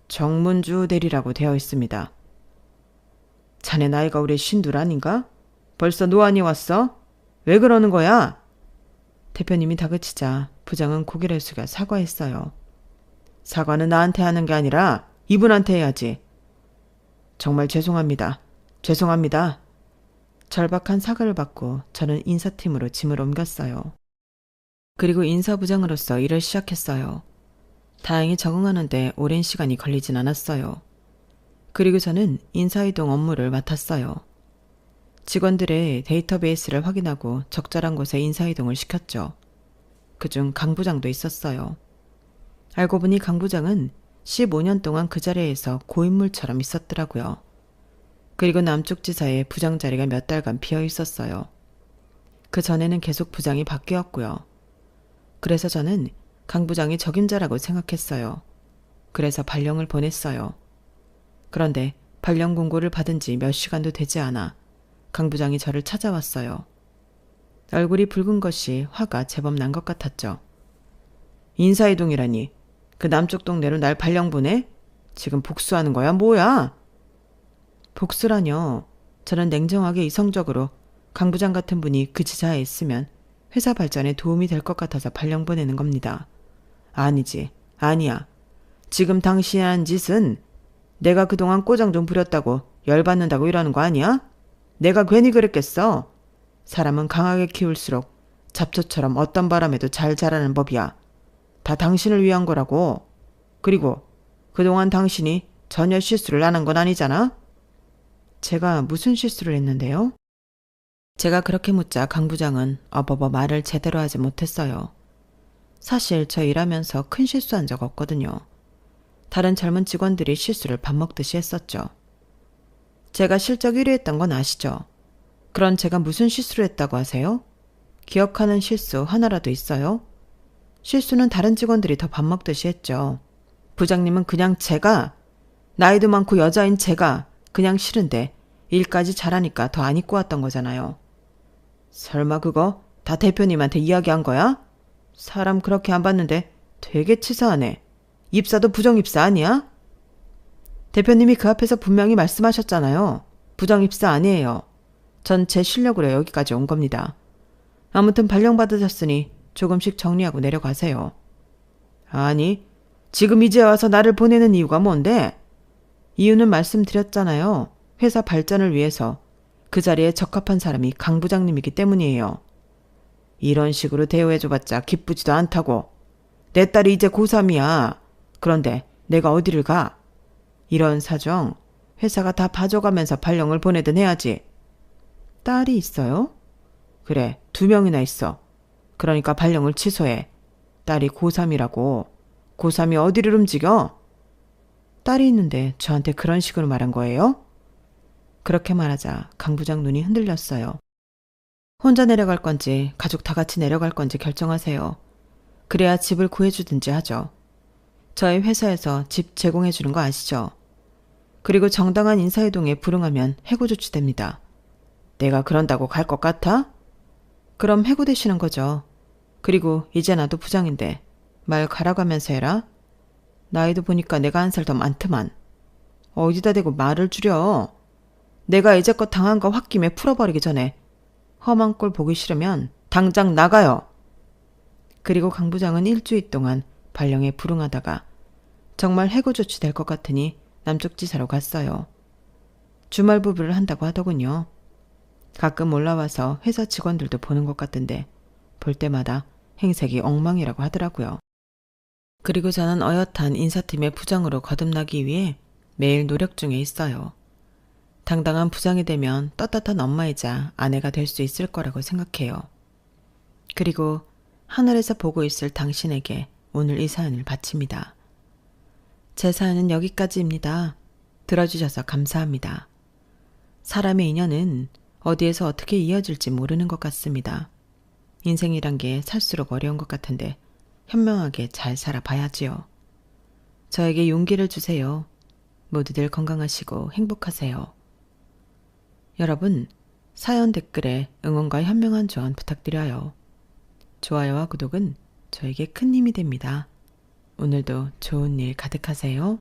정문주 대리라고 되어 있습니다. 자네 나이가 올해 52 아닌가? 벌써 노안이 왔어? 왜 그러는 거야? 대표님이 다그치자 부장은 고개를 숙여 사과했어요. 사과는 나한테 하는 게 아니라 이분한테 해야지. 정말 죄송합니다. 죄송합니다. 절박한 사과를 받고 저는 인사팀으로 짐을 옮겼어요. 그리고 인사부장으로서 일을 시작했어요. 다행히 적응하는데 오랜 시간이 걸리진 않았어요. 그리고 저는 인사이동 업무를 맡았어요. 직원들의 데이터베이스를 확인하고 적절한 곳에 인사이동을 시켰죠. 그중 강 부장도 있었어요. 알고 보니 강 부장은 15년 동안 그 자리에서 고인물처럼 있었더라고요. 그리고 남쪽 지사에 부장 자리가 몇 달간 비어 있었어요. 그 전에는 계속 부장이 바뀌었고요. 그래서 저는 강 부장이 적임자라고 생각했어요. 그래서 발령을 보냈어요. 그런데 발령 공고를 받은 지 몇 시간도 되지 않아 강 부장이 저를 찾아왔어요. 얼굴이 붉은 것이 화가 제법 난 것 같았죠. 인사이동이라니. 그 남쪽 동네로 날 발령 보내? 지금 복수하는 거야? 뭐야? 복수라뇨. 저는 냉정하게 이성적으로 강 부장 같은 분이 그 지사에 있으면 회사 발전에 도움이 될 것 같아서 발령 보내는 겁니다. 아니지. 아니야. 지금 당신이 한 짓은 내가 그동안 꼬장 좀 부렸다고 열받는다고 이러는 거 아니야? 내가 괜히 그랬겠어. 사람은 강하게 키울수록 잡초처럼 어떤 바람에도 잘 자라는 법이야. 다 당신을 위한 거라고. 그리고 그동안 당신이 전혀 실수를 안 한 건 아니잖아? 제가 무슨 실수를 했는데요? 제가 그렇게 묻자 강 부장은 어버버 말을 제대로 하지 못했어요. 사실 저 일하면서 큰 실수한 적 없거든요. 다른 젊은 직원들이 실수를 밥 먹듯이 했었죠. 제가 실적 1위 했던 건 아시죠? 그런 제가 무슨 실수를 했다고 하세요? 기억하는 실수 하나라도 있어요? 실수는 다른 직원들이 더 밥 먹듯이 했죠. 부장님은 그냥 제가, 나이도 많고 여자인 제가 그냥 싫은데 일까지 잘하니까 더 안 입고 왔던 거잖아요. 설마 그거 다 대표님한테 이야기한 거야? 사람 그렇게 안 봤는데 되게 치사하네. 입사도 부정입사 아니야? 대표님이 그 앞에서 분명히 말씀하셨잖아요. 부정입사 아니에요. 전 제 실력으로 여기까지 온 겁니다. 아무튼 발령받으셨으니 조금씩 정리하고 내려가세요. 아니, 지금 이제 와서 나를 보내는 이유가 뭔데? 이유는 말씀드렸잖아요. 회사 발전을 위해서 그 자리에 적합한 사람이 강 부장님이기 때문이에요. 이런 식으로 대우해줘봤자 기쁘지도 않다고. 내 딸이 이제 고3이야. 그런데 내가 어디를 가? 이런 사정 회사가 다 봐줘가면서 발령을 보내든 해야지. 딸이 있어요? 그래, 2명이나 있어. 그러니까 발령을 취소해. 딸이 고3이라고. 고3이 어디를 움직여? 딸이 있는데 저한테 그런 식으로 말한 거예요? 그렇게 말하자 강 부장 눈이 흔들렸어요. 혼자 내려갈 건지 가족 다 같이 내려갈 건지 결정하세요. 그래야 집을 구해주든지 하죠. 저희 회사에서 집 제공해주는 거 아시죠? 그리고 정당한 인사이동에 불응하면 해고 조치됩니다. 내가 그런다고 갈 것 같아? 그럼 해고되시는 거죠. 그리고 이제 나도 부장인데 말 가라고 하면서 해라. 나이도 보니까 내가 1살 더 많더만. 어디다 대고 말을 줄여. 내가 이제껏 당한 거 홧김에 풀어버리기 전에 험한 꼴 보기 싫으면 당장 나가요. 그리고 강 부장은 일주일 동안 발령에 불응하다가 정말 해고 조치될 것 같으니 남쪽 지사로 갔어요. 주말 부부를 한다고 하더군요. 가끔 올라와서 회사 직원들도 보는 것 같던데 볼 때마다 행색이 엉망이라고 하더라고요. 그리고 저는 어엿한 인사팀의 부장으로 거듭나기 위해 매일 노력 중에 있어요. 당당한 부장이 되면 떳떳한 엄마이자 아내가 될 수 있을 거라고 생각해요. 그리고 하늘에서 보고 있을 당신에게 오늘 이 사연을 바칩니다. 제 사연은 여기까지입니다. 들어주셔서 감사합니다. 사람의 인연은 어디에서 어떻게 이어질지 모르는 것 같습니다. 인생이란 게 살수록 어려운 것 같은데 현명하게 잘 살아봐야지요. 저에게 용기를 주세요. 모두들 건강하시고 행복하세요. 여러분, 사연 댓글에 응원과 현명한 조언 부탁드려요. 좋아요와 구독은 저에게 큰 힘이 됩니다. 오늘도 좋은 일 가득하세요.